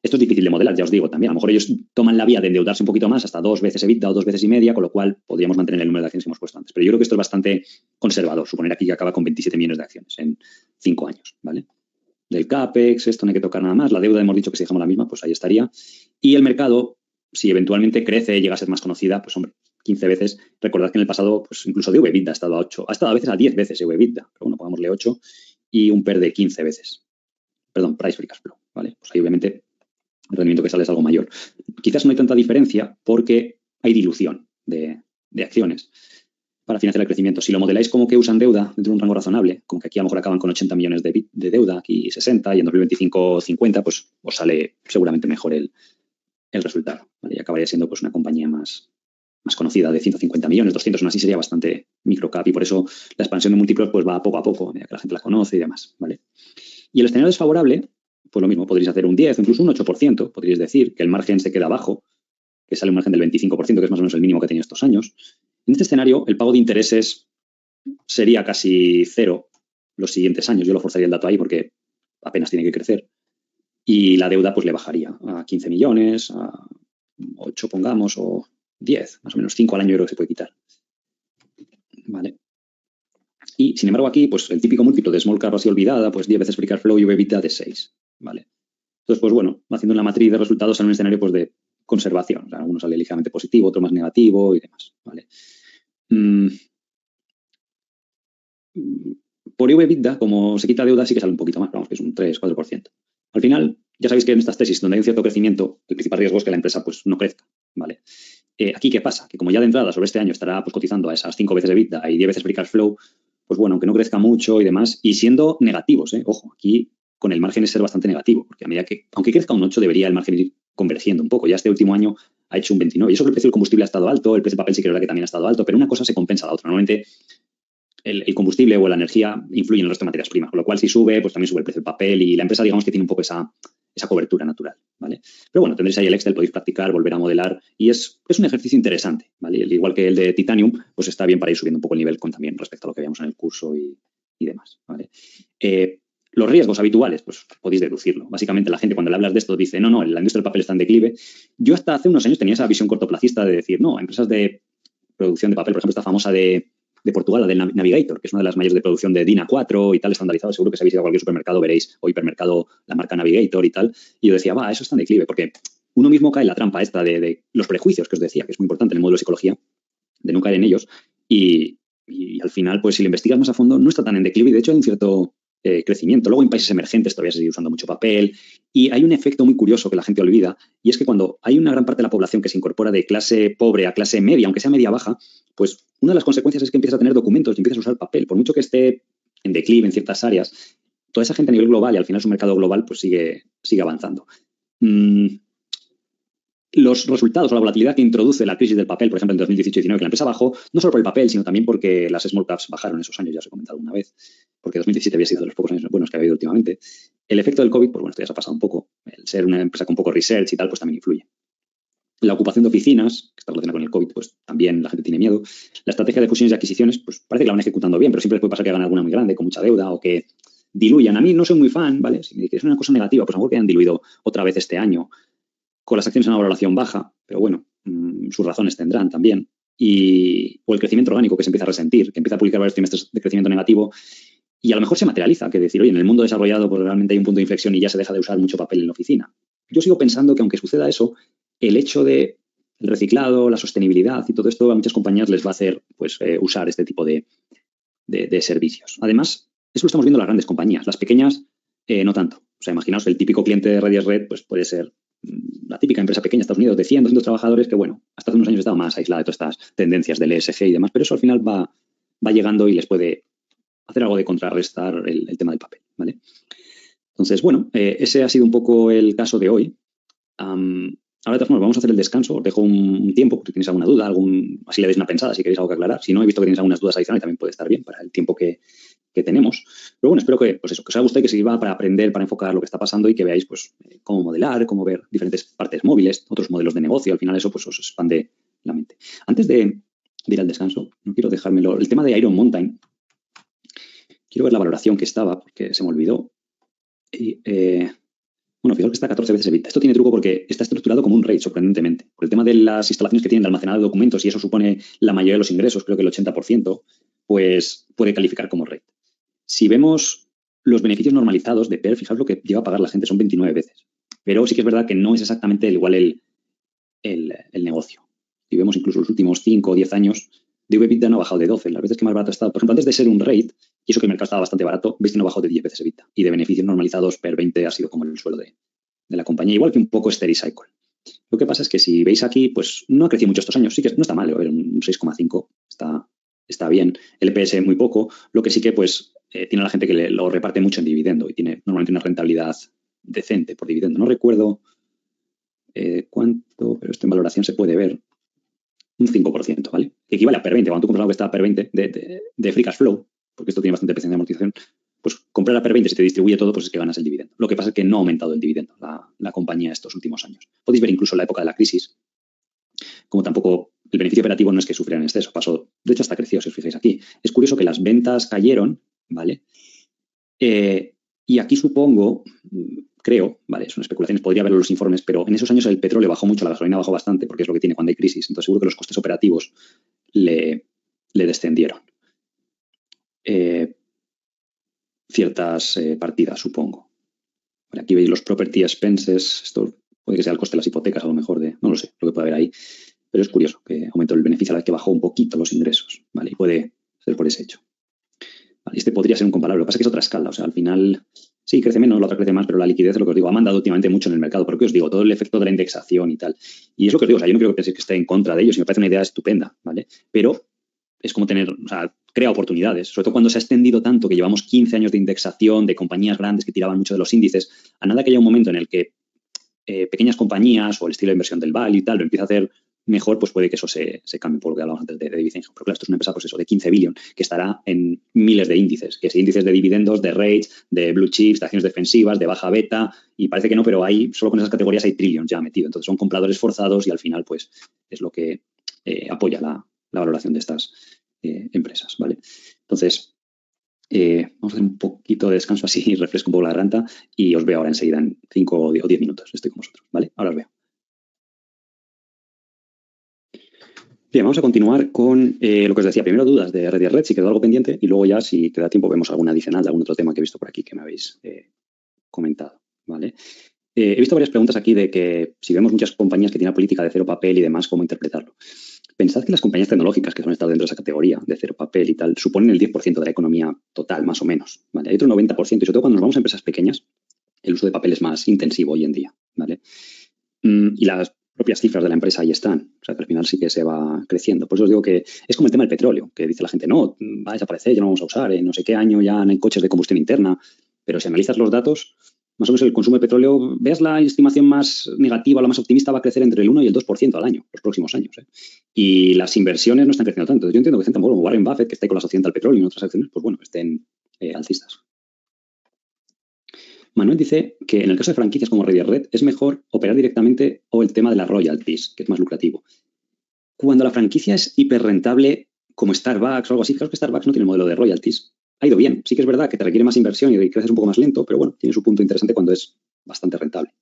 Esto es difícil de modelar, ya os digo también. A lo mejor ellos toman la vía de endeudarse un poquito más, hasta 2 veces EBITDA o 2 veces y media, con lo cual podríamos mantener el número de acciones que hemos puesto antes. Pero yo creo que esto es bastante conservador, suponer aquí que acaba con 27 millones de acciones en 5 años, ¿vale? Del CAPEX, esto no hay que tocar nada más. La deuda hemos dicho que si dejamos la misma, pues ahí estaría. Y el mercado, si eventualmente crece y llega a ser más conocida, pues hombre, 15 veces. Recordad que en el pasado, pues incluso de EBITDA ha estado a 8, ha estado a veces a 10 veces EBITDA, pero bueno, pongámosle 8 y un PER de 15 veces. Perdón, price free cash flow, ¿vale? Pues ahí obviamente el rendimiento que sale es algo mayor. Quizás no hay tanta diferencia porque hay dilución de acciones para financiar el crecimiento. Si lo modeláis como que usan deuda dentro de un rango razonable, como que aquí a lo mejor acaban con 80 millones de deuda, aquí 60 y en 2025 50, pues os sale seguramente mejor el resultado, ¿vale? Y acabaría siendo pues una compañía más conocida de 150 millones, 200, aún así sería bastante microcap y por eso la expansión de múltiplos pues va poco a poco, a medida que la gente la conoce y demás, ¿vale? Y el escenario desfavorable, pues lo mismo, podréis hacer un 10 o incluso un 8%, podríais decir que el margen se queda bajo, que sale un margen del 25%, que es más o menos el mínimo que ha tenido estos años. En este escenario, el pago de intereses sería casi 0 los siguientes años. Yo lo forzaría el dato ahí porque apenas tiene que crecer. Y la deuda pues le bajaría a 15 millones, a 8 pongamos, o 10, más o menos 5 al año yo creo que se puede quitar. Vale. Y sin embargo aquí, pues el típico múltiplo de small cap así olvidada, pues 10 veces free cash flow y EBITDA de 6. Vale. Entonces, pues bueno, haciendo una matriz de resultados en un escenario pues de conservación. O sea, algunos sale ligeramente positivo, otro más negativo y demás. ¿Vale? Por EBITDA, como se quita deuda, sí que sale un poquito más, vamos, que es un 3-4%. Al final, ya sabéis que en estas tesis donde hay un cierto crecimiento, el principal riesgo es que la empresa pues no crezca, ¿vale? Aquí, ¿qué pasa? Que como ya de entrada sobre este año estará pues cotizando a esas 5 veces EBITDA y 10 veces free cash flow, pues bueno, aunque no crezca mucho y demás, y siendo negativos, ojo, aquí con el margen es ser bastante negativo, porque a medida que, aunque crezca un 8, debería el margen ir convergiendo un poco. Ya este último año ha hecho un 29, y eso que el precio del combustible ha estado alto, el precio del papel sí que es verdad que también ha estado alto, pero una cosa se compensa a la otra. Normalmente el combustible o la energía influyen en el resto de materias primas, con lo cual si sube, pues también sube el precio del papel y la empresa digamos que tiene un poco esa cobertura natural, ¿vale? Pero bueno, tendréis ahí el Excel, podéis practicar, volver a modelar y es un ejercicio interesante, ¿vale? Igual que el de Titanium, pues está bien para ir subiendo un poco el nivel también respecto a lo que veíamos en el curso y demás, ¿vale? Los riesgos habituales, pues podéis deducirlo. Básicamente la gente cuando le hablas de esto dice, no, la industria del papel está en declive. Yo hasta hace unos años tenía esa visión cortoplacista de decir, no, empresas de producción de papel, por ejemplo, esta famosa de Portugal, la del Navigator, que es una de las mayores de producción de DIN A4 y tal, estandarizado. Seguro que si habéis ido a cualquier supermercado veréis, o hipermercado, la marca Navigator y tal. Y yo decía, eso está en declive, porque uno mismo cae en la trampa esta de los prejuicios que os decía, que es muy importante en el modelo de psicología, de no caer en ellos. Y al final, pues si lo investigas más a fondo, no está tan en declive y de hecho hay un cierto crecimiento. Luego en países emergentes todavía se sigue usando mucho papel y hay un efecto muy curioso que la gente olvida y es que cuando hay una gran parte de la población que se incorpora de clase pobre a clase media, aunque sea media baja, pues una de las consecuencias es que empiezas a tener documentos y empiezas a usar papel. Por mucho que esté en declive en ciertas áreas, toda esa gente a nivel global y al final su mercado global pues sigue avanzando. Los resultados o la volatilidad que introduce la crisis del papel, por ejemplo, en 2018-19, que la empresa bajó, no solo por el papel, sino también porque las small caps bajaron esos años, ya os he comentado una vez, porque 2017 había sido de los pocos años buenos que había habido últimamente. El efecto del COVID, pues bueno, esto ya se ha pasado un poco. El ser una empresa con poco research y tal, pues también influye. La ocupación de oficinas, que está relacionada con el COVID, pues también la gente tiene miedo. La estrategia de fusiones y adquisiciones, pues parece que la van ejecutando bien, pero siempre les puede pasar que hagan alguna muy grande, con mucha deuda, o que diluyan. A mí no soy muy fan, ¿vale? Si me dices es una cosa negativa, pues a lo mejor que hayan diluido otra vez este año, con las acciones en una valoración baja, pero bueno, sus razones tendrán también. O el crecimiento orgánico que se empieza a resentir, que empieza a publicar varios trimestres de crecimiento negativo, y a lo mejor se materializa, que decir, oye, en el mundo desarrollado pues realmente hay un punto de inflexión y ya se deja de usar mucho papel en la oficina. Yo sigo pensando que aunque suceda eso, el hecho de el reciclado, la sostenibilidad y todo esto a muchas compañías les va a hacer pues, usar este tipo de servicios. Además, eso lo estamos viendo en las grandes compañías. Las pequeñas, no tanto. O sea, imaginaos el típico cliente de Radius Red, pues puede ser la típica empresa pequeña de Estados Unidos de 100, 200 trabajadores que, bueno, hasta hace unos años estaba más aislada de todas estas tendencias del ESG y demás, pero eso al final va llegando y les puede hacer algo de contrarrestar el tema del papel, ¿vale? Entonces, bueno, ese ha sido un poco el caso de hoy. Ahora, de todas formas, vamos a hacer el descanso. Os dejo un tiempo, porque si tenéis alguna duda, así le deis una pensada, si queréis algo que aclarar. Si no, he visto que tenéis algunas dudas adicionales, también puede estar bien para el tiempo que tenemos. Pero bueno, espero que, pues eso, que os haya gustado y que sirva para aprender, para enfocar lo que está pasando y que veáis pues, cómo modelar, cómo ver diferentes partes móviles, otros modelos de negocio. Al final eso pues, os expande la mente. Antes de ir al descanso, no quiero dejármelo. El tema de Iron Mountain, quiero ver la valoración que estaba, porque se me olvidó. Bueno, fijaos que está 14 veces EBITDA. Esto tiene truco porque está estructurado como un REIT, sorprendentemente. Por el tema de las instalaciones que tienen de almacenado de documentos y eso supone la mayoría de los ingresos, creo que el 80%, pues puede calificar como REIT. Si vemos los beneficios normalizados de PER, fijaos lo que lleva a pagar la gente, son 29 veces. Pero sí que es verdad que no es exactamente igual el negocio. Si vemos incluso los últimos 5 o 10 años, de EBITDA no ha bajado de 12. Las veces que más barato ha estado, por ejemplo, antes de ser un REIT, y eso que el mercado estaba bastante barato, veis que no ha bajado de 10 veces EBITDA. Y de beneficios normalizados PER 20 ha sido como el suelo de la compañía, igual que un poco Stericycle. Lo que pasa es que si veis aquí, pues no ha crecido mucho estos años. Sí que no está mal, a ver, un 6,5 está bien. El EPS muy poco. Lo que sí que pues tiene a la gente que lo reparte mucho en dividendo y tiene normalmente una rentabilidad decente por dividendo. No recuerdo cuánto, pero esto en valoración se puede ver. Un 5%, ¿vale? Que equivale a PER 20. Cuando tú compras algo que está a PER 20 de free cash flow, porque esto tiene bastante presencia de amortización, pues comprar a PER 20, si te distribuye todo, pues es que ganas el dividendo. Lo que pasa es que no ha aumentado el dividendo la compañía estos últimos años. Podéis ver incluso en la época de la crisis, como tampoco el beneficio operativo no es que sufriera en exceso, pasó, de hecho hasta creció, si os fijáis aquí. Es curioso que las ventas cayeron, ¿vale? Y aquí supongo, creo, vale, son especulaciones, podría verlo en los informes, pero en esos años el petróleo bajó mucho, la gasolina bajó bastante, porque es lo que tiene cuando hay crisis. Entonces seguro que los costes operativos le descendieron. Ciertas partidas, supongo. Vale, aquí veis los property expenses, esto puede que sea el coste de las hipotecas, a lo mejor no lo sé, lo que puede haber ahí, pero es curioso que aumentó el beneficio a la vez que bajó un poquito los ingresos, ¿vale? Y puede ser por ese hecho. Vale, este podría ser un comparable, lo que pasa es que es otra escala, o sea, al final sí crece menos, la otra crece más, pero la liquidez, lo que os digo, ha mandado últimamente mucho en el mercado, porque os digo, todo el efecto de la indexación y tal. Y es lo que os digo, o sea, yo no creo que esté en contra de ellos, y me parece una idea estupenda, ¿vale? Pero es como tener, o sea, crea oportunidades, sobre todo cuando se ha extendido tanto que llevamos 15 años de indexación, de compañías grandes que tiraban mucho de los índices, a nada que haya un momento en el que pequeñas compañías o el estilo de inversión del VAL y tal lo empieza a hacer mejor, pues puede que eso se cambie por lo que hablábamos antes de dividendos. Pero claro, esto es una empresa pues eso, de 15 billion que estará en miles de índices, que es índices de dividendos, de rates, de blue chips, de acciones defensivas, de baja beta, y parece que no, pero hay solo con esas categorías hay trillions ya metido. Entonces son compradores forzados y al final pues es lo que apoya la valoración de estas empresas, ¿vale? Entonces, vamos a hacer un poquito de descanso así, refresco un poco la garganta y os veo ahora enseguida en 5 o 10 minutos. Estoy con vosotros, ¿vale? Ahora os veo. Bien, vamos a continuar con lo que os decía. Primero dudas de Red y Red, si quedó algo pendiente, y luego ya, si queda tiempo, vemos alguna adicional de algún otro tema que he visto por aquí que me habéis comentado, ¿vale? He visto varias preguntas aquí de que si vemos muchas compañías que tienen política de cero papel y demás, ¿cómo interpretarlo? Pensad que las compañías tecnológicas que son estado dentro de esa categoría de cero papel y tal, suponen el 10% de la economía total, más o menos, ¿vale? Hay otro 90%, y sobre todo cuando nos vamos a empresas pequeñas, el uso de papel es más intensivo hoy en día, ¿vale? Y las propias cifras de la empresa ahí están. O sea, que al final sí que se va creciendo. Por eso os digo que es como el tema del petróleo, que dice la gente, no, va a desaparecer, ya no vamos a usar, en no sé qué año ya no hay coches de combustión interna. Pero si analizas los datos, más o menos el consumo de petróleo, veas la estimación más negativa, la más optimista, va a crecer entre el 1 y el 2% al año, los próximos años. Y las inversiones no están creciendo tanto. Yo entiendo que gente como Warren Buffett, que está ahí con la sociedad al petróleo y en otras acciones, pues bueno, estén alcistas. Manuel dice que en el caso de franquicias como Ready Red es mejor operar directamente o el tema de las royalties, que es más lucrativo. Cuando la franquicia es hiper rentable, como Starbucks o algo así, claro que Starbucks no tiene el modelo de royalties. Ha ido bien. Sí que es verdad que te requiere más inversión y creces un poco más lento, pero bueno, tiene su punto interesante cuando es bastante rentable.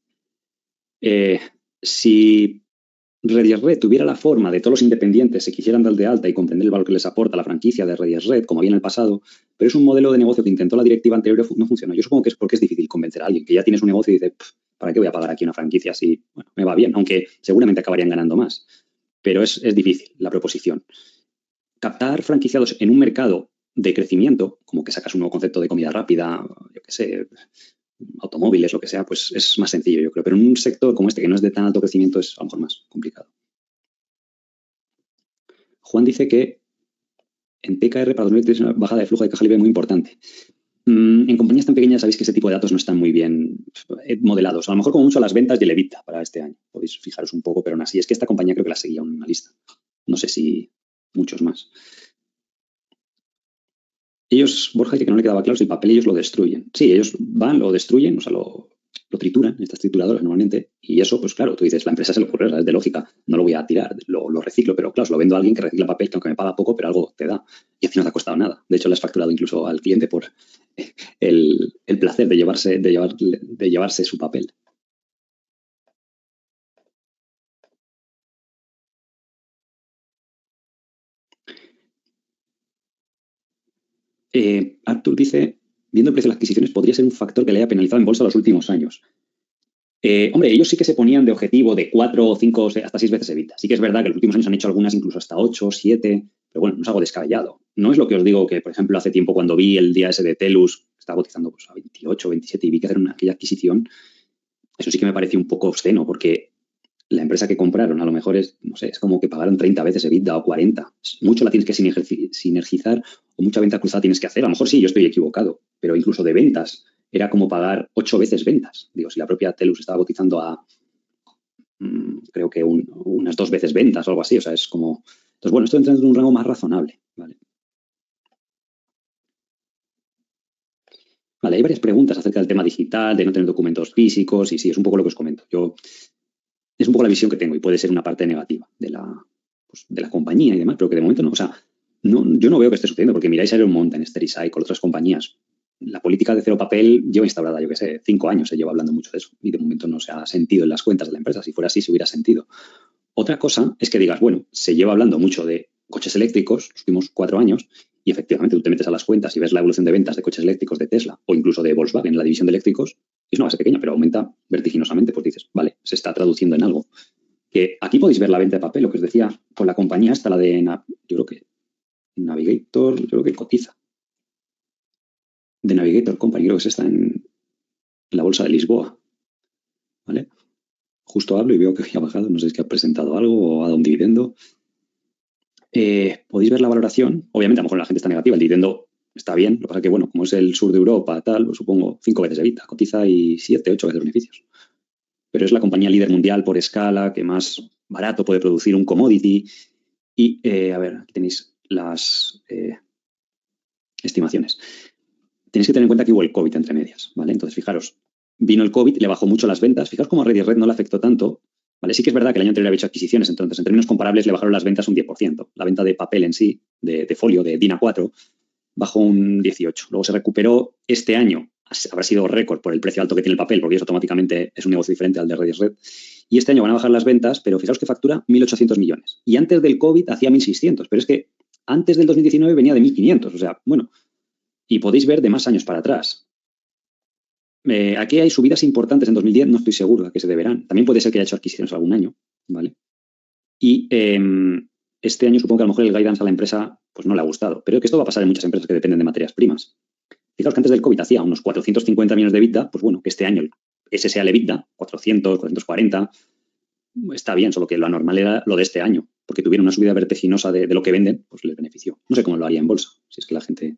Si Redis Red tuviera la forma de todos los independientes se quisieran dar de alta y comprender el valor que les aporta la franquicia de Redis Red, como había en el pasado, pero es un modelo de negocio que intentó la directiva anterior y no funcionó. Yo supongo que es porque es difícil convencer a alguien que ya tiene su negocio y dice, ¿para qué voy a pagar aquí una franquicia si bueno, me va bien? Aunque seguramente acabarían ganando más. Pero es difícil la proposición. Captar franquiciados en un mercado de crecimiento, como que sacas un nuevo concepto de comida rápida, yo qué sé, automóviles, lo que sea, pues es más sencillo, yo creo. Pero en un sector como este, que no es de tan alto crecimiento, es a lo mejor más complicado. Juan dice que en PKR para 2023 es una bajada de flujo de caja libre muy importante. En compañías tan pequeñas sabéis que ese tipo de datos no están muy bien modelados. A lo mejor como mucho las ventas y el EBITDA para este año. Podéis fijaros un poco, pero aún así es que esta compañía creo que la seguía en una lista. No sé si muchos más. Ellos, Borja, dice que no le quedaba claro si el papel ellos lo destruyen. Sí, ellos van, lo destruyen, o sea, lo trituran, estas trituradoras normalmente, y eso, pues claro, tú dices, la empresa se le ocurre, es de lógica, no lo voy a tirar, lo reciclo, pero claro, se lo vendo a alguien que recicla papel, que aunque me paga poco, pero algo te da, y a ti no te ha costado nada. De hecho, le has facturado incluso al cliente por el placer de llevarse su papel. Arthur dice, viendo el precio de las adquisiciones, podría ser un factor que le haya penalizado en bolsa los últimos años. Hombre, ellos sí que se ponían de objetivo de 4 o 5 hasta 6 veces EBITDA. Sí que es verdad que en los últimos años han hecho algunas incluso hasta 8, 7, pero bueno, no es algo descabellado. No es lo que os digo que, por ejemplo, hace tiempo cuando vi el día ese de Telus, estaba cotizando pues, a 28, 27 y vi que hacer aquella adquisición, eso sí que me pareció un poco obsceno porque la empresa que compraron a lo mejor es, no sé, es como que pagaron 30 veces EBITDA o 40. Mucho la tienes que sinergizar o mucha venta cruzada tienes que hacer. A lo mejor sí, yo estoy equivocado, pero incluso de ventas era como pagar 8 veces ventas. Digo, si la propia Telus estaba cotizando a, creo que unas 2 veces ventas o algo así, o sea, es como... Entonces, bueno, esto entra en un rango más razonable, ¿vale? Vale, hay varias preguntas acerca del tema digital, de no tener documentos físicos, y sí, es un poco lo que os comento. Es un poco la visión que tengo y puede ser una parte negativa de la compañía y demás, pero que de momento no, o sea, yo no veo que esté sucediendo, porque miráis Iron Mountain, Stericycle, con otras compañías. La política de cero papel lleva instaurada, yo qué sé, 5 años se lleva hablando mucho de eso y de momento no se ha sentido en las cuentas de la empresa. Si fuera así, se hubiera sentido. Otra cosa es que digas, bueno, se lleva hablando mucho de coches eléctricos los últimos 4 años y efectivamente tú te metes a las cuentas y ves la evolución de ventas de coches eléctricos de Tesla o incluso de Volkswagen, la división de eléctricos, es una base pequeña, pero aumenta vertiginosamente, pues dices, vale, se está traduciendo en algo. Que aquí podéis ver la venta de papel, lo que os decía, con la compañía hasta la de, yo creo que Navigator, yo creo que cotiza. De Navigator Company, creo que se está en la bolsa de Lisboa. ¿Vale? Justo hablo y veo que ha bajado, no sé si es que ha presentado algo o ha dado un dividendo. Podéis ver la valoración, obviamente a lo mejor la gente está negativa, el dividendo está bien, lo que pasa es que, bueno, como es el sur de Europa, tal, pues supongo 5 veces EBITDA, cotiza y 7, 8 veces beneficios. Pero es la compañía líder mundial por escala, que más barato puede producir un commodity. Y, a ver, aquí tenéis las estimaciones. Tenéis que tener en cuenta que hubo el COVID entre medias, ¿vale? Entonces, fijaros, vino el COVID, le bajó mucho las ventas. Fijaos cómo a Ready Red no le afectó tanto, ¿vale? Sí que es verdad que el año anterior había hecho adquisiciones, entonces en términos comparables le bajaron las ventas un 10%. La venta de papel en sí, de folio, de DIN A4, bajó un 18%. Luego se recuperó este año, habrá sido récord por el precio alto que tiene el papel, porque eso automáticamente es un negocio diferente al de Ready Red. Y este año van a bajar las ventas, pero fijaos que factura 1.800 millones. Y antes del COVID hacía 1.600, pero es que antes del 2019 venía de 1.500. O sea, bueno, y podéis ver de más años para atrás. Aquí hay subidas importantes en 2010, no estoy seguro a qué se deberán. También puede ser que haya hecho adquisiciones algún año, ¿vale? Y este año supongo que a lo mejor el guidance a la empresa pues no le ha gustado. Pero que esto va a pasar en muchas empresas que dependen de materias primas. Fijaos que antes del COVID hacía unos 450 millones de EBITDA, pues bueno, que este año ese sea el EBITDA, 400, 440, está bien, solo que lo anormal era lo de este año, porque tuvieron una subida vertiginosa de lo que venden, pues les benefició. No sé cómo lo haría en bolsa, si es que la gente...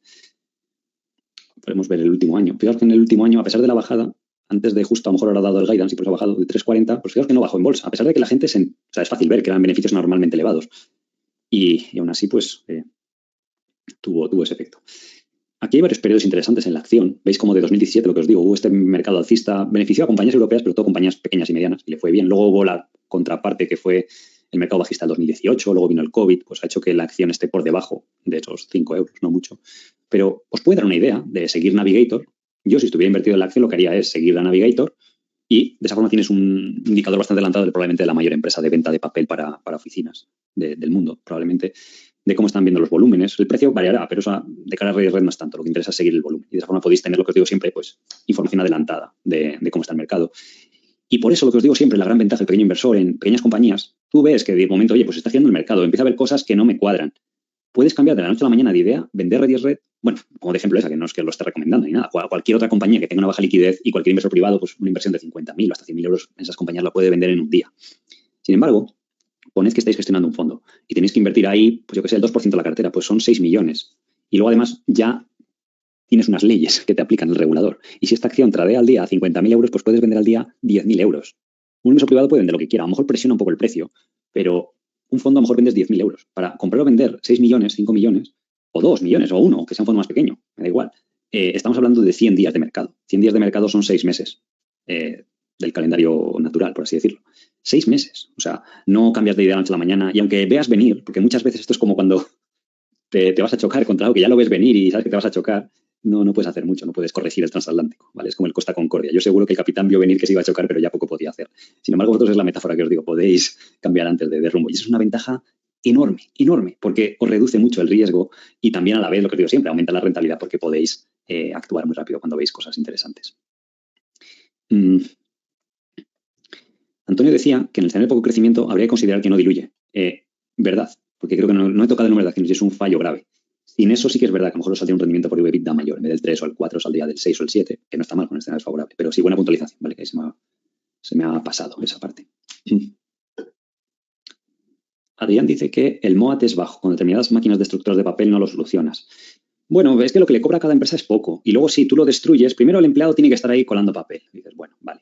Podemos ver el último año. Fijaos que en el último año, a pesar de la bajada, antes de justo a lo mejor habrá dado el guidance y por eso ha bajado de 3,40, pues fijaos que no bajó en bolsa, a pesar de que la gente, o sea, es fácil ver que eran beneficios normalmente elevados. Y aún así, pues, tuvo ese efecto. aquí hay varios periodos interesantes en la acción. Veis como de 2017, lo que os digo, hubo este mercado alcista, benefició a compañías europeas, pero todo compañías pequeñas y medianas, y le fue bien. Luego hubo la contraparte que fue el mercado bajista del 2018, luego vino el COVID, pues ha hecho que la acción esté por debajo de esos 5 euros, no mucho. Pero os puede dar una idea de seguir Navigator. Yo, si estuviera invertido en la acción, lo que haría es seguir a Navigator y de esa forma tienes un indicador bastante adelantado de probablemente la mayor empresa de venta de papel para oficinas del mundo, probablemente, de cómo están viendo los volúmenes. El precio variará, pero eso de cara a red no es tanto. Lo que interesa es seguir el volumen. Y de esa forma podéis tener, lo que os digo siempre, pues información adelantada de cómo está el mercado. Y por eso lo que os digo siempre, la gran ventaja del pequeño inversor en pequeñas compañías, tú ves que de momento, oye, pues está haciendo el mercado, empieza a ver cosas que no me cuadran. Puedes cambiar de la noche a la mañana de idea, vender Red, bueno, como de ejemplo esa, que no es que lo esté recomendando ni nada, cualquier otra compañía que tenga una baja liquidez y cualquier inversor privado, pues una inversión de 50.000 o hasta 100.000 euros en esas compañías la puede vender en un día. Sin embargo, poned que estáis gestionando un fondo y tenéis que invertir ahí, pues yo que sé, el 2% de la cartera, pues son 6 millones. Y luego además ya tienes unas leyes que te aplican el regulador. Y si esta acción tradea al día a 50.000 euros, pues puedes vender al día 10.000 euros. Un inversor privado puede vender lo que quiera, a lo mejor presiona un poco el precio, pero un fondo a lo mejor vendes 10.000 euros. Para comprar o vender 6 millones, 5 millones, o 2 millones, o uno, que sea un fondo más pequeño, me da igual. Estamos hablando de 100 días de mercado. 100 días de mercado son 6 meses del calendario natural, por así decirlo. 6 meses. O sea, no cambias de idea de la noche a la mañana. Y aunque veas venir, porque muchas veces esto es como cuando te vas a chocar contra algo que ya lo ves venir y sabes que te vas a chocar, no puedes hacer mucho, no puedes corregir el transatlántico, ¿vale? Es como el Costa Concordia. Yo seguro que el capitán vio venir que se iba a chocar, pero ya poco podía hacer. Sin embargo, vosotros es la metáfora que os digo, podéis cambiar antes de rumbo. Y eso es una ventaja enorme, enorme, porque os reduce mucho el riesgo y también a la vez, lo que os digo siempre, aumenta la rentabilidad porque podéis actuar muy rápido cuando veis cosas interesantes. Antonio decía que en el escenario de poco crecimiento habría que considerar que no diluye. Verdad, porque creo que no he tocado el número de acciones y es un fallo grave. Sin eso sí que es verdad que a lo mejor os saldría un rendimiento por EBITDA mayor. En vez del 3 o el 4 saldría del 6 o el 7, que no está mal con el escenario favorable. Pero sí, buena puntualización, ¿vale? Que se me ha pasado esa parte. Adrián dice que el MOAT es bajo. Con determinadas máquinas destructoras de papel no lo solucionas. Bueno, es que lo que le cobra a cada empresa es poco. Y luego, si tú lo destruyes, primero el empleado tiene que estar ahí colando papel. Y dices, bueno, vale.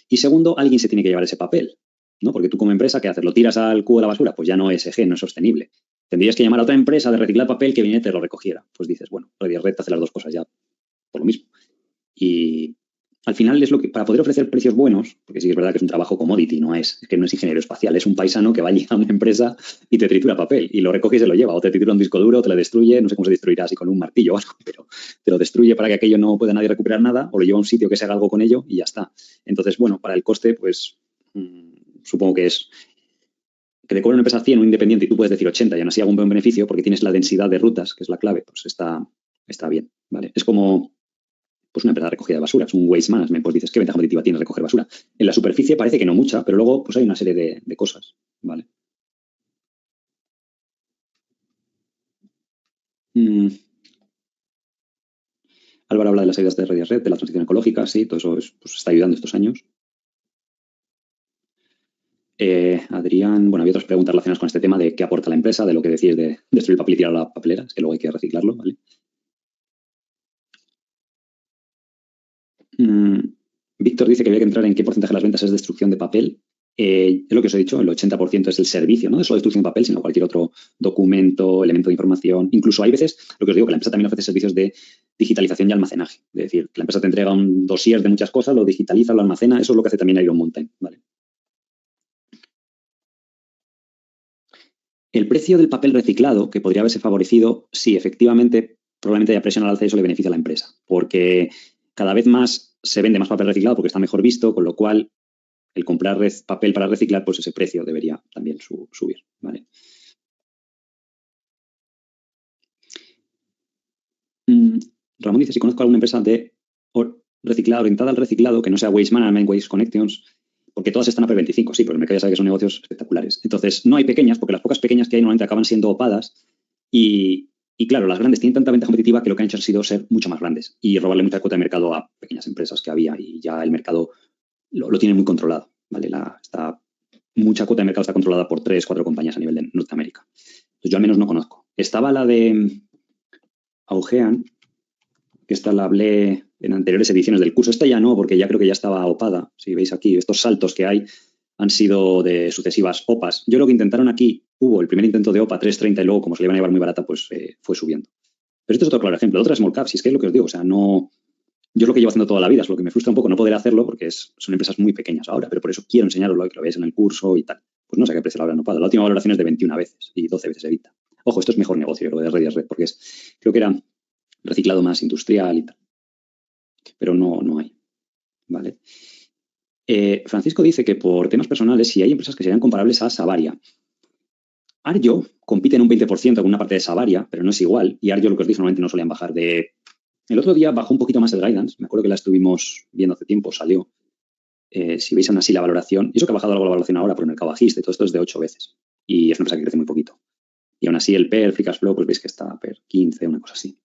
Y segundo, alguien se tiene que llevar ese papel, ¿no? Porque tú como empresa, ¿qué haces? ¿Lo tiras al cubo de la basura? Pues ya no es ESG, no es sostenible. Tendrías que llamar a otra empresa de reciclar papel que viniera y te lo recogiera. Pues dices, bueno, Red hace las dos cosas ya por lo mismo. Y al final es lo que, para poder ofrecer precios buenos, porque sí es verdad que es un trabajo commodity, es que no es ingeniero espacial, es un paisano que va allí a una empresa y te tritura papel y lo recoge y se lo lleva, o te tritura un disco duro, te lo destruye, no sé cómo se destruirá, así con un martillo o algo, pero te lo destruye para que aquello no pueda nadie recuperar nada, o lo lleva a un sitio que se haga algo con ello y ya está. Entonces, bueno, para el coste, pues supongo que es que te cobra una empresa 100, un independiente, y tú puedes decir 80 y aún así hago un buen beneficio porque tienes la densidad de rutas, que es la clave, pues está bien, ¿vale? Es como pues una empresa de recogida de basura, es un waste management, pues dices, ¿qué ventaja competitiva tiene recoger basura? En la superficie parece que no mucha, pero luego pues hay una serie de cosas, ¿vale? Álvaro habla de las ayudas de Red, de la transición ecológica, sí, todo eso pues, está ayudando estos años. Adrián, bueno, había otras preguntas relacionadas con este tema de qué aporta la empresa, de lo que decís de destruir el papel y tirar a la papelera, es que luego hay que reciclarlo, ¿vale? Víctor dice que había que entrar en qué porcentaje de las ventas es destrucción de papel. Es lo que os he dicho, el 80% es el servicio, no es solo destrucción de papel, sino cualquier otro documento, elemento de información. Incluso hay veces, lo que os digo, que la empresa también ofrece servicios de digitalización y almacenaje. Es decir, que la empresa te entrega un dossier de muchas cosas, lo digitaliza, lo almacena. Eso es lo que hace también Iron Mountain, ¿vale? El precio del papel reciclado, que podría haberse favorecido, sí, efectivamente, probablemente haya presión al alza y eso le beneficia a la empresa. Porque cada vez más se vende más papel reciclado porque está mejor visto, con lo cual el comprar papel para reciclar, pues ese precio debería también subir, ¿vale? Ramón dice si conozco alguna empresa de reciclado, orientada al reciclado, que no sea Waste Management, Waste Connections, porque todas están a P25, sí, pero el mercado ya sabe que son negocios espectaculares. Entonces, no hay pequeñas, porque las pocas pequeñas que hay normalmente acaban siendo opadas y claro, las grandes tienen tanta ventaja competitiva que lo que han hecho ha sido ser mucho más grandes y robarle mucha cuota de mercado a pequeñas empresas que había y ya el mercado lo tiene muy controlado, ¿vale? Mucha cuota de mercado está controlada por 3, 4 compañías a nivel de Norteamérica. Entonces, yo al menos no conozco. Estaba la de Augean, que esta la hablé en anteriores ediciones del curso. Esta ya no, porque ya creo que ya estaba opada. Si veis aquí, estos saltos que hay han sido de sucesivas OPAs. Yo lo que intentaron aquí, hubo el primer intento de OPA 330 y luego, como se le iban a llevar muy barata, pues fue subiendo. Pero esto es otro claro ejemplo. Otra small cap, si es que es lo que os digo, o sea, no... Yo es lo que llevo haciendo toda la vida, es lo que me frustra un poco no poder hacerlo porque son empresas muy pequeñas ahora, pero por eso quiero enseñaroslo y que lo veáis en el curso y tal. Pues no sé qué precio la habrán notado. La última valoración es de 21 veces y 12 veces EBITDA. Ojo, esto es mejor negocio, lo de Red y Red, porque creo que era reciclado más industrial y tal. Pero no hay. ¿Vale? Francisco dice que por temas personales, si hay empresas que serían comparables a Savaria. Arjo compite en un 20% con una parte de Savaria, pero no es igual. Y Arjo, lo que os dije, normalmente no solían bajar de... El otro día bajó un poquito más el guidance. Me acuerdo que la estuvimos viendo hace tiempo, salió. Si veis aún así la valoración, y eso que ha bajado algo la valoración ahora por el mercado bajista y todo esto es de 8 veces. Y es una empresa que crece muy poquito. Y aún así el PER, Free Cash Flow, pues veis que está PER 15, una cosa así.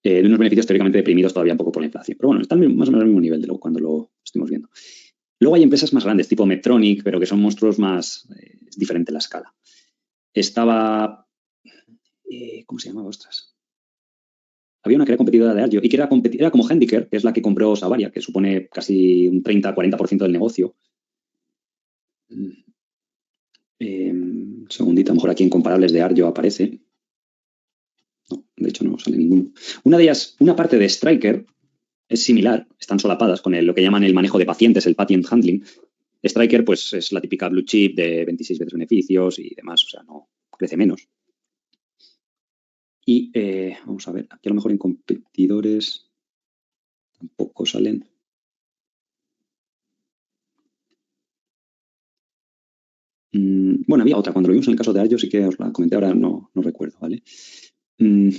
De unos beneficios teóricamente deprimidos todavía un poco por la inflación. Pero bueno, están más o menos al mismo nivel de cuando lo estuvimos viendo. Luego hay empresas más grandes, tipo Medtronic, pero que son monstruos más... es diferente la escala. Estaba... ¿cómo se llamaba? Ostras. Había una que era competidora de Arjo y que era como Handicare, que es la que compró Savaria, que supone casi un 30-40% del negocio. Un segundito, a lo mejor aquí en comparables de Arjo aparece. No, de hecho no sale ninguno. Una de ellas, una parte de Stryker es similar, están solapadas con lo que llaman el manejo de pacientes, el patient handling. Stryker pues es la típica blue chip de 26 veces beneficios y demás, o sea, no crece menos. Y vamos a ver, aquí a lo mejor en competidores tampoco salen. Bueno, había otra, cuando lo vimos en el caso de Arjo sí que os la comenté, ahora no recuerdo, ¿vale? Un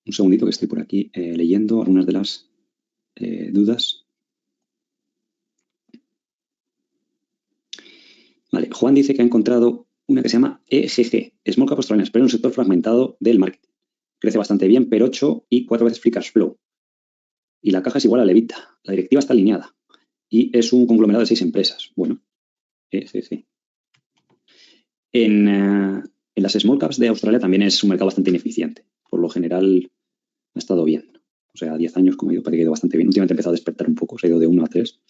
segundito que estoy por aquí leyendo algunas de las dudas. Vale, Juan dice que ha encontrado una que se llama EGG, Small Cap Australian, pero en un sector fragmentado del marketing. Crece bastante bien, PER 8 y 4 veces Free Cash Flow. Y la caja es igual a Levita. La directiva está alineada. Y es un conglomerado de 6 empresas. Bueno, EGG. En las small caps de Australia también es un mercado bastante ineficiente. Por lo general ha estado bien. O sea, 10 años, como digo, parece que ha ido bastante bien. Últimamente ha empezado a despertar un poco, se ha ido de 1 a 3.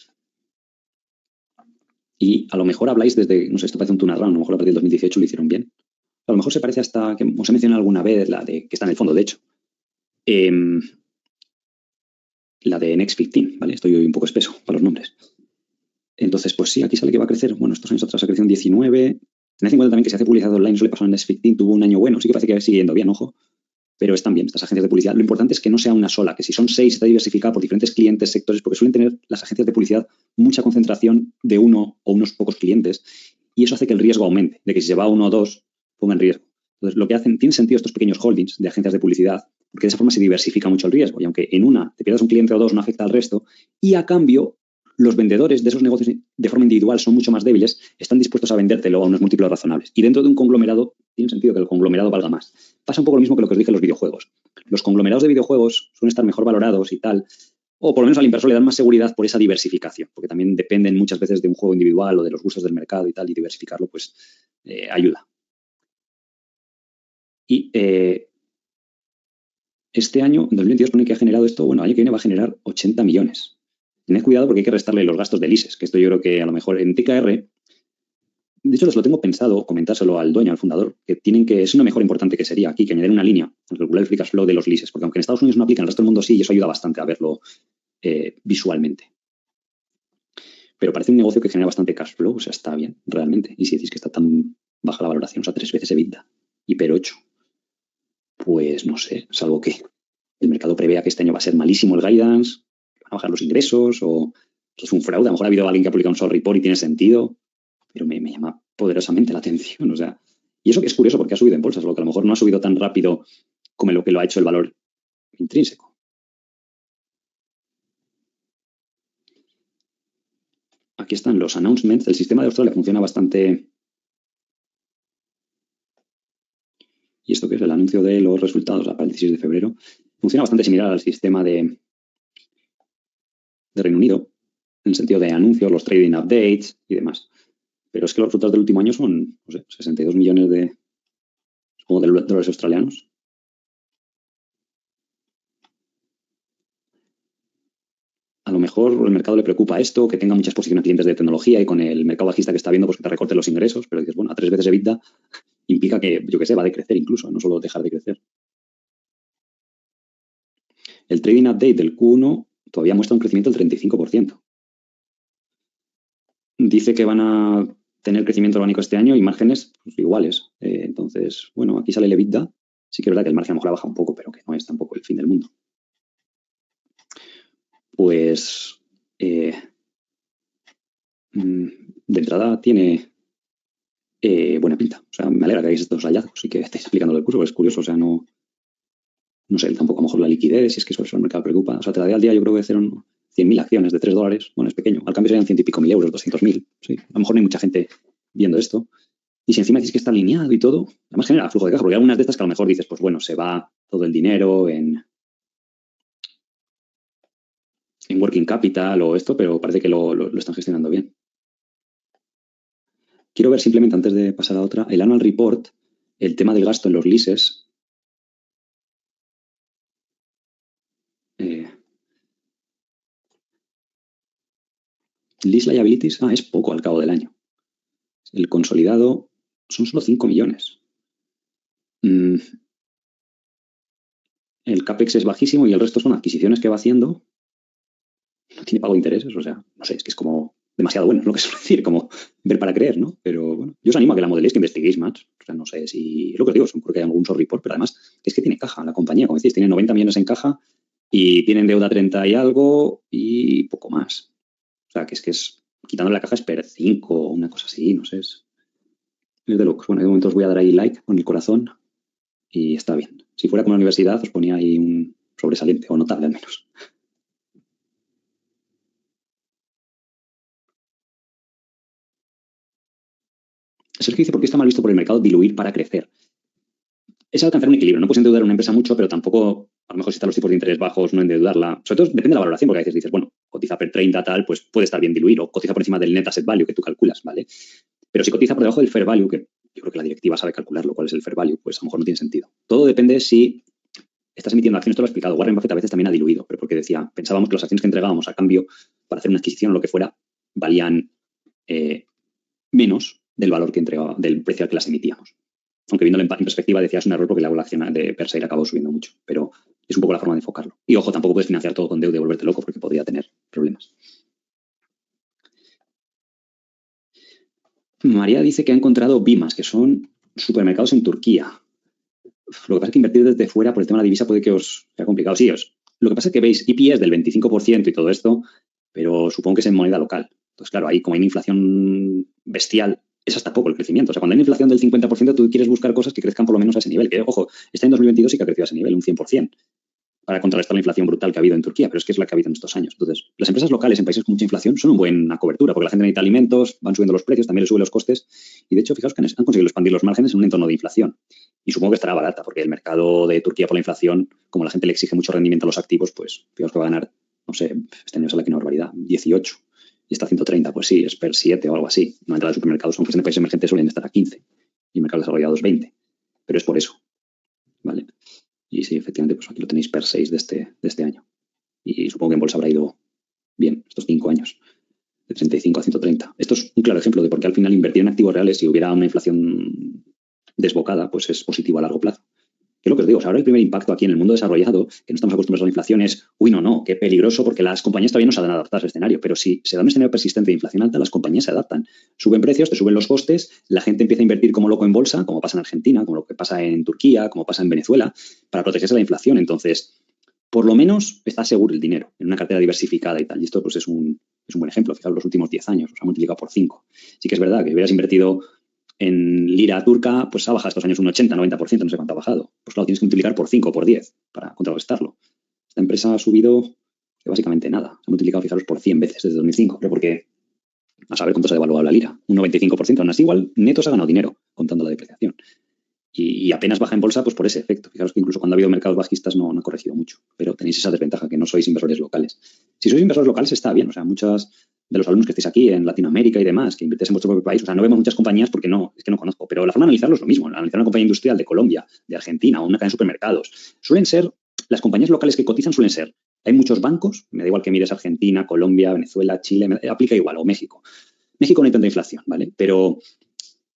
Y a lo mejor habláis desde, no sé, esto parece un turnaround, a lo mejor a partir del 2018 lo hicieron bien. A lo mejor se parece hasta, que os he mencionado alguna vez, la de que está en el fondo, de hecho. La de Next 15, ¿vale? Estoy hoy un poco espeso para los nombres. Entonces, pues sí, aquí sale que va a crecer. Bueno, estos años atrás ha crecido un 19. Tened en cuenta también que si hace publicidad online, eso le pasó en Next 15, tuvo un año bueno. Sí que parece que sigue yendo bien, ojo. Pero están bien estas agencias de publicidad. Lo importante es que no sea una sola, que si son 6 está diversificada por diferentes clientes, sectores, porque suelen tener las agencias de publicidad mucha concentración de uno o unos pocos clientes y eso hace que el riesgo aumente, de que si se va uno o dos, ponga en riesgo. Entonces, lo que hacen, tiene sentido estos pequeños holdings de agencias de publicidad, porque de esa forma se diversifica mucho el riesgo y aunque en una te pierdas un cliente o dos, no afecta al resto y a cambio los vendedores de esos negocios de forma individual son mucho más débiles, están dispuestos a vendértelo a unos múltiplos razonables. Y dentro de un conglomerado, tiene sentido que el conglomerado valga más. Pasa un poco lo mismo que lo que os dije en los videojuegos. Los conglomerados de videojuegos suelen estar mejor valorados y tal, o por lo menos al inversor le dan más seguridad por esa diversificación, porque también dependen muchas veces de un juego individual o de los gustos del mercado y tal, y diversificarlo pues ayuda. Y este año, en 2022, pone que ha generado esto, bueno, el año que viene va a generar 80 millones. Tened cuidado porque hay que restarle los gastos de leases, que esto yo creo que a lo mejor en TKR, de hecho, les lo tengo pensado, comentárselo al dueño, al fundador, que es una mejora importante que sería aquí, que añadir una línea al calcular el free cash flow de los leases, porque aunque en Estados Unidos no aplican, en el resto del mundo sí, y eso ayuda bastante a verlo visualmente. Pero parece un negocio que genera bastante cash flow, o sea, está bien, realmente. Y si decís que está tan baja la valoración, o sea, 3 veces EBITDA y PER 8, pues no sé, salvo que el mercado prevea que este año va a ser malísimo el guidance, que van a bajar los ingresos o que es un fraude. A lo mejor ha habido alguien que ha publicado un short report y tiene sentido, pero me llama poderosamente la atención. O sea, y eso que es curioso porque ha subido en bolsas, lo que a lo mejor no ha subido tan rápido como lo que lo ha hecho el valor intrínseco. Aquí están los announcements. El sistema de Australia funciona bastante. ¿Y esto qué es? El anuncio de los resultados para el 16 de febrero. Funciona bastante similar al sistema de Reino Unido, en el sentido de anuncios, los trading updates y demás. Pero es que los resultados del último año son, no sé, 62 millones de dólares australianos. a lo mejor el mercado le preocupa esto, que tenga mucha exposición a clientes de tecnología y con el mercado bajista que está viendo, pues que te recorte los ingresos, pero dices, bueno, a 3 veces EBITDA implica que, yo qué sé, va a decrecer incluso, no solo dejar de crecer. El trading update del Q1 todavía muestra un crecimiento del 35%. Dice que van a tener crecimiento orgánico este año y márgenes pues, iguales. Entonces, bueno, aquí sale el EBITDA. Sí que es verdad que el margen a lo mejor baja un poco, pero que no es tampoco el fin del mundo. Pues, de entrada tiene buena pinta. O sea, me alegra que hagáis estos hallazgos y que estéis explicando el curso, porque es curioso. O sea, no sé, tampoco a lo mejor la liquidez, si es que eso el mercado preocupa. O sea, tradea al día yo creo que hicieron 100.000 acciones de $3. Bueno, es pequeño. Al cambio serían 100 y pico mil euros, 200.000. Sí, a lo mejor no hay mucha gente viendo esto. Y si encima dices que está alineado y todo, además genera flujo de caja, porque hay algunas de estas que a lo mejor dices, pues bueno, se va todo el dinero en working capital o esto, pero parece que lo están gestionando bien. Quiero ver simplemente, antes de pasar a otra, el annual report, el tema del gasto en los leases. Lease liabilities, es poco al cabo del año. El consolidado son solo 5 millones. El CAPEX es bajísimo y el resto son adquisiciones que va haciendo. No tiene pago de intereses, o sea, no sé, es que es como demasiado bueno, es lo que suelo decir, como ver para creer, ¿no? Pero bueno, yo os animo a que la modeléis, que investiguéis más. O sea, no sé si, lo que os digo, creo que hay algún short report, pero además es que tiene caja la compañía, como decís, tiene 90 millones en caja y tienen deuda 30 y algo y poco más. O sea, que es quitándole la caja es per 5 o una cosa así, no sé, es de locos. Bueno, de momento os voy a dar ahí like con el corazón y está bien. Si fuera como la universidad, os ponía ahí un sobresaliente o notable al menos. Sergio dice, ¿por qué está mal visto por el mercado diluir para crecer? Es alcanzar un equilibrio. No puedes endeudar a una empresa mucho, pero tampoco, a lo mejor si están los tipos de interés bajos, no endeudarla. Sobre todo depende de la valoración, porque a veces dices, bueno, cotiza per 30 tal, pues puede estar bien diluir, o cotiza por encima del net asset value que tú calculas, ¿vale? Pero si cotiza por debajo del fair value, que yo creo que la directiva sabe calcularlo, cuál es el fair value, pues a lo mejor no tiene sentido. Todo depende si estás emitiendo acciones, esto lo he explicado. Warren Buffett a veces también ha diluido, pero porque decía, pensábamos que las acciones que entregábamos a cambio para hacer una adquisición o lo que fuera, valían menos del valor que entregaba, del precio al que las emitíamos. Aunque viéndolo en perspectiva decía, es un error porque la acción de Perseid acabó subiendo mucho, pero es un poco la forma de enfocarlo. Y ojo, tampoco puedes financiar todo con deuda y volverte loco porque podría tener problemas. María dice que ha encontrado BIMAS, que son supermercados en Turquía. Lo que pasa es que invertir desde fuera por el tema de la divisa puede que os sea complicado. Sí, lo que pasa es que veis EPS del 25% y todo esto, pero supongo que es en moneda local. Entonces, claro, ahí como hay una inflación bestial, es hasta poco el crecimiento. O sea, cuando hay una inflación del 50%, tú quieres buscar cosas que crezcan por lo menos a ese nivel. Que, ojo, este en 2022 sí que ha crecido a ese nivel, un 100%, para contrarrestar la inflación brutal que ha habido en Turquía, pero es que es la que ha habido en estos años. Entonces, las empresas locales en países con mucha inflación son una buena cobertura, porque la gente necesita alimentos, van subiendo los precios, también le suben los costes, y de hecho, fijaos que han conseguido expandir los márgenes en un entorno de inflación. Y supongo que estará barata, porque el mercado de Turquía por la inflación, como la gente le exige mucho rendimiento a los activos, pues fijaos que va a ganar, no sé, este año sale que una barbaridad, 18, y está a 130, pues sí, es per 7 o algo así. No entrada de supermercados, aunque en países emergentes suelen estar a 15, y mercados desarrollados 20, pero es por eso, ¿vale? Y sí, efectivamente, pues aquí lo tenéis per 6 de este año. Y supongo que en bolsa habrá ido bien estos 5 años, de 35 a 130. Esto es un claro ejemplo de por qué al final invertir en activos reales, si hubiera una inflación desbocada, pues es positivo a largo plazo. Que es lo que os digo, o sea, ahora el primer impacto aquí en el mundo desarrollado, que no estamos acostumbrados a la inflación, es, no, qué peligroso, porque las compañías todavía no se han adaptado a ese escenario. Pero si se da un escenario persistente de inflación alta, las compañías se adaptan. Suben precios, te suben los costes, la gente empieza a invertir como loco en bolsa, como pasa en Argentina, como lo que pasa en Turquía, como pasa en Venezuela, para protegerse de la inflación. Entonces, por lo menos está seguro el dinero en una cartera diversificada y tal. Y esto pues es un buen ejemplo. Fijaos, los últimos 10 años se ha multiplicado por 5. Sí que es verdad que si hubieras invertido en lira turca, pues ha bajado estos años un 80, 90%, no sé cuánto ha bajado. Pues claro, tienes que multiplicar por 5 o por 10 para contrarrestarlo. Esta empresa ha subido básicamente nada. Se ha multiplicado, fijaros, por 100 veces desde 2005. Pero porque, a saber cuánto se ha devaluado la lira. Un 95%. Aún así, igual, neto se ha ganado dinero contando la depreciación. Y apenas baja en bolsa, pues por ese efecto. Fijaros que incluso cuando ha habido mercados bajistas no ha corregido mucho. Pero tenéis esa desventaja, que no sois inversores locales. Si sois inversores locales está bien. O sea, muchas de los alumnos que estáis aquí en Latinoamérica y demás, que invirtáis en vuestro propio país, o sea, no vemos muchas compañías porque es que no conozco, pero la forma de analizarlo es lo mismo. Analizar una compañía industrial de Colombia, de Argentina o una cadena de supermercados, las compañías locales que cotizan suelen ser hay muchos bancos, me da igual que mires Argentina, Colombia, Venezuela, Chile, aplica igual, o México. México no hay tanta inflación, ¿vale? Pero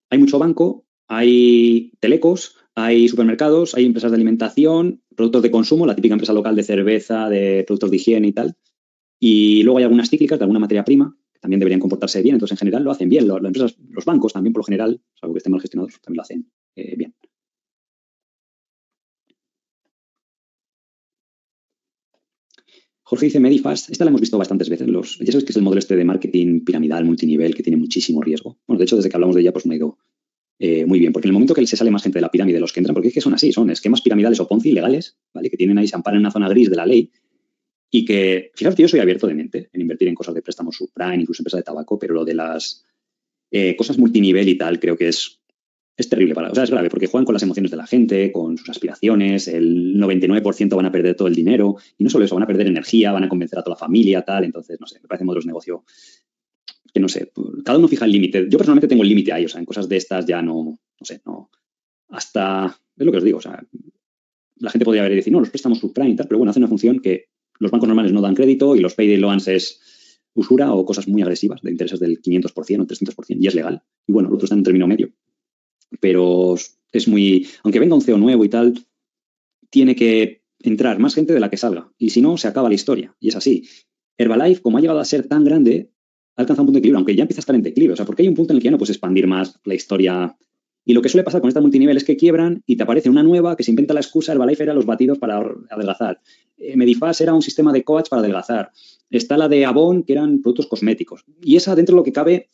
hay mucho banco, hay telecos, hay supermercados, hay empresas de alimentación, productos de consumo, la típica empresa local de cerveza, de productos de higiene y tal. Y luego hay algunas cíclicas de alguna materia prima que también deberían comportarse bien. Entonces, en general, lo hacen bien. Las empresas, los bancos también, por lo general, salvo que estén mal gestionados, también lo hacen bien. Jorge dice Medifast. Esta la hemos visto bastantes veces. Ya sabes que es el modelo este de marketing piramidal, multinivel, que tiene muchísimo riesgo. Bueno, de hecho, desde que hablamos de ella, pues me ha ido muy bien. Porque en el momento que se sale más gente de la pirámide, los que entran, porque es que son así, son esquemas piramidales o Ponzi legales, ¿vale? Que tienen ahí, se amparan en una zona gris de la ley. Y que, fíjate que yo soy abierto de mente en invertir en cosas de préstamos subprime, incluso empresas de tabaco, pero lo de las cosas multinivel y tal, creo que es terrible. O sea, es grave porque juegan con las emociones de la gente, con sus aspiraciones, el 99% van a perder todo el dinero y no solo eso, van a perder energía, van a convencer a toda la familia, tal. Entonces, no sé, me parecen modelos de negocio que no sé, cada uno fija el límite. Yo personalmente tengo el límite ahí, o sea, en cosas de estas ya no sé, no, hasta, es lo que os digo, o sea, la gente podría haber y decir, no, los préstamos subprime y tal, pero bueno, hace una función que los bancos normales no dan crédito y los payday loans es usura o cosas muy agresivas de intereses del 500% o 300% y es legal. Y bueno, el otro está en un término medio. Pero es muy, aunque venga un CEO nuevo y tal, tiene que entrar más gente de la que salga. Y si no, se acaba la historia. Y es así. Herbalife, como ha llegado a ser tan grande, ha alcanzado un punto de equilibrio, aunque ya empieza a estar en declive. O sea, porque hay un punto en el que ya no puedes expandir más la historia. Y lo que suele pasar con estas multinivel es que quiebran y te aparece una nueva que se inventa la excusa. Herbalife era los batidos para adelgazar. Medifast era un sistema de coach para adelgazar. Está la de Avon, que eran productos cosméticos. Y esa, dentro de lo que cabe,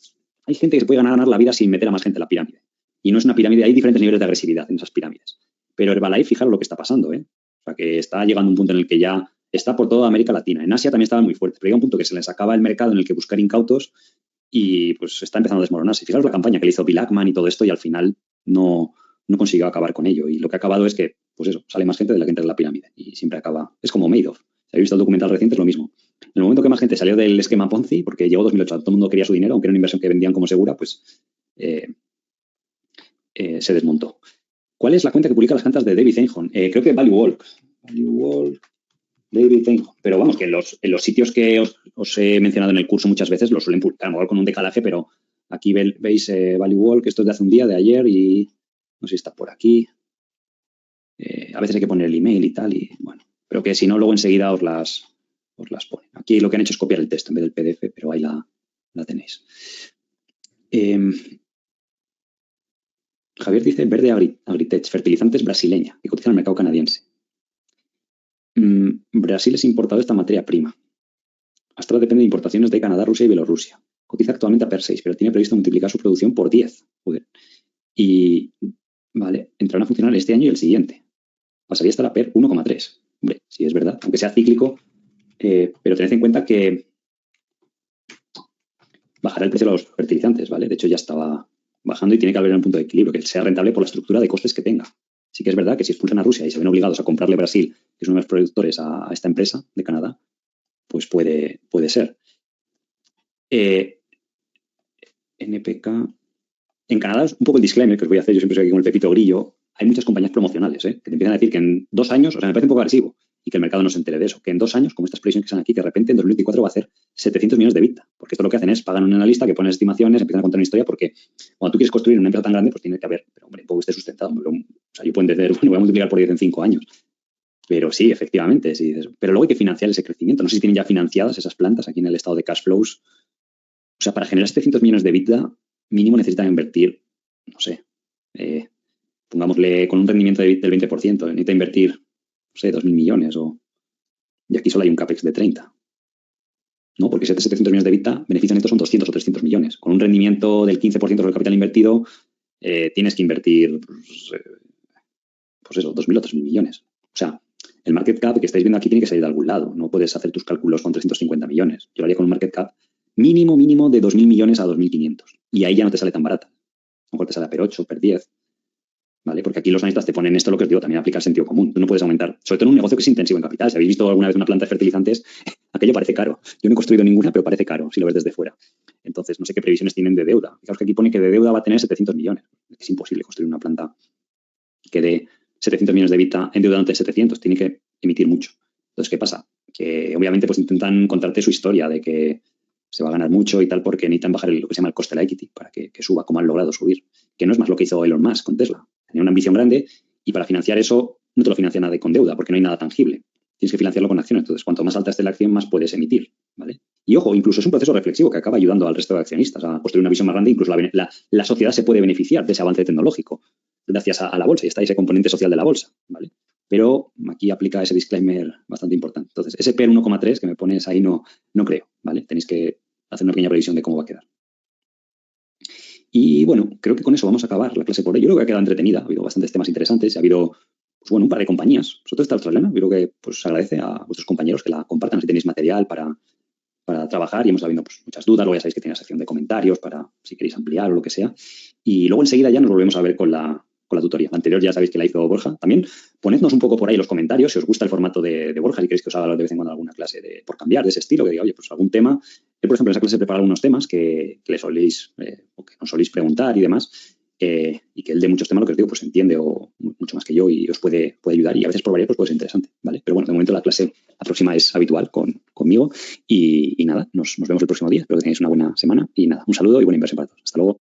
hay gente que se puede ganar la vida sin meter a más gente en la pirámide. Y no es una pirámide, hay diferentes niveles de agresividad en esas pirámides. Pero Herbalife, fijaros lo que está pasando, ¿eh? O sea, que está llegando a un punto en el que ya está por toda América Latina. En Asia también estaba muy fuerte, pero llega un punto que se les acaba el mercado en el que buscar incautos y pues está empezando a desmoronarse. Fijaros la campaña que le hizo Bill Ackman y todo esto y al final no consiguió acabar con ello. Y lo que ha acabado es que, pues eso, sale más gente de la que entra en la pirámide y siempre acaba. Es como Madoff. Si habéis visto el documental reciente, es lo mismo. En el momento que más gente salió del esquema Ponzi, porque llegó 2008, todo el mundo quería su dinero, aunque era una inversión que vendían como segura, pues se desmontó. ¿Cuál es la cuenta que publica las cartas de David Einhorn? Creo que Value Walk, David Einhorn. Pero vamos, que en los sitios que os he mencionado en el curso muchas veces los suelen publicar, a lo mejor con un decalaje, pero aquí veis Value Walk, esto es de hace un día, de ayer, y no sé si está por aquí. A veces hay que poner el email y tal, y bueno, pero que si no, luego enseguida os las ponen. Aquí lo que han hecho es copiar el texto en vez del PDF, pero ahí la tenéis. Javier dice Verde Agritech, fertilizantes brasileña, que cotiza en el mercado canadiense. Brasil es importador de esta materia prima. Hasta ahora depende de importaciones de Canadá, Rusia y Bielorrusia. Cotiza actualmente a PER 6, pero tiene previsto multiplicar su producción por 10. Joder. Y, vale, entrarán a funcionar este año y el siguiente. Pasaría a estar a PER 1,3. Hombre, sí es verdad, aunque sea cíclico, pero tened en cuenta que bajará el precio de los fertilizantes, ¿vale? De hecho, ya estaba bajando y tiene que haber un punto de equilibrio, que sea rentable por la estructura de costes que tenga. Sí que es verdad que si expulsan a Rusia y se ven obligados a comprarle Brasil, que es uno de los productores, a esta empresa de Canadá, pues puede ser. NPK. En Canadá es un poco el disclaimer que os voy a hacer, yo siempre soy aquí con el Pepito Grillo. Hay muchas compañías promocionales, que te empiezan a decir que en 2 años, o sea, me parece un poco agresivo, y que el mercado no se entere de eso, que en 2 años, como estas previsiones que están aquí, que de repente en 2024 va a hacer 700 millones de EBITDA, porque esto lo que hacen es pagan a un analista que pone estimaciones, empiezan a contar una historia, porque cuando tú quieres construir una empresa tan grande, pues tiene que haber, pero hombre, un poco esté sustentado. O sea, yo pueden decir, bueno, voy a multiplicar por 10 en 5 años. Pero sí, efectivamente, sí. Pero luego hay que financiar ese crecimiento. No sé si tienen ya financiadas esas plantas aquí en el estado de cash flows. O sea, para generar 700 millones de EBITDA, mínimo necesitan invertir, no sé, pongámosle con un rendimiento del 20%, necesita invertir, no sé, 2.000 millones y aquí solo hay un CAPEX de 30. ¿No? Porque 700 millones de EBITDA, beneficios netos son 200 o 300 millones. Con un rendimiento del 15% sobre el capital invertido, tienes que invertir, pues eso, 2.000 o 3.000 millones. O sea, el market cap que estáis viendo aquí tiene que salir de algún lado. No puedes hacer tus cálculos con 350 millones. Yo lo haría con un market cap mínimo de 2.000 millones a 2.500. Y ahí ya no te sale tan barata. A lo mejor te sale a PER 8, PER 10. ¿Vale? Porque aquí los analistas te ponen esto, lo que os digo, también aplica el sentido común. Tú no puedes aumentar, sobre todo en un negocio que es intensivo en capital. Si habéis visto alguna vez una planta de fertilizantes, aquello parece caro. Yo no he construido ninguna, pero parece caro si lo ves desde fuera. Entonces, no sé qué previsiones tienen de deuda. Fijaos que aquí pone que de deuda va a tener 700 millones. Es imposible construir una planta que dé 700 millones de EBITDA endeudante de 700. Tiene que emitir mucho. Entonces, ¿qué pasa? que obviamente pues intentan contarte su historia de que se va a ganar mucho y tal porque necesitan bajar lo que se llama el coste de la equity para que suba como han logrado subir, que no es más lo que hizo Elon Musk con Tesla. Tenía una ambición grande y para financiar eso no te lo financia nadie con deuda porque no hay nada tangible. Tienes que financiarlo con acciones. Entonces, cuanto más alta esté la acción, más puedes emitir, ¿vale? Y ojo, incluso es un proceso reflexivo que acaba ayudando al resto de accionistas a construir una visión más grande. Incluso la sociedad se puede beneficiar de ese avance tecnológico gracias a la bolsa y está ese componente social de la bolsa, ¿vale? Pero aquí aplica ese disclaimer bastante importante. Entonces, ese PER 1,3 que me pones ahí no creo, ¿vale? Tenéis que hacer una pequeña previsión de cómo va a quedar. Y bueno, creo que con eso vamos a acabar la clase por hoy. Yo creo que ha quedado entretenida, ha habido bastantes temas interesantes, ha habido pues bueno, un par de compañías. Sobre todo esta australiana, yo creo que pues, se agradece a vuestros compañeros que la compartan si tenéis material para trabajar y hemos habido pues, muchas dudas. Luego ya sabéis que tiene una sección de comentarios para si queréis ampliar o lo que sea. Y luego enseguida ya nos volvemos a ver con la tutoría. La anterior ya sabéis que la hizo Borja. También ponednos un poco por ahí los comentarios si os gusta el formato de Borja, si queréis que os haga de vez en cuando alguna clase por cambiar de ese estilo, que diga, oye, pues algún tema. Yo, por ejemplo, en esa clase he preparado algunos temas que le soléis o que nos soléis preguntar y demás. Y que él de muchos temas, lo que os digo, pues entiende mucho más que yo y os puede ayudar y a veces por variar pues puede ser interesante, ¿vale? Pero bueno, de momento la clase próxima es habitual conmigo y nada, nos vemos el próximo día. Espero que tengáis una buena semana y nada, un saludo y buena inversión para todos. Hasta luego.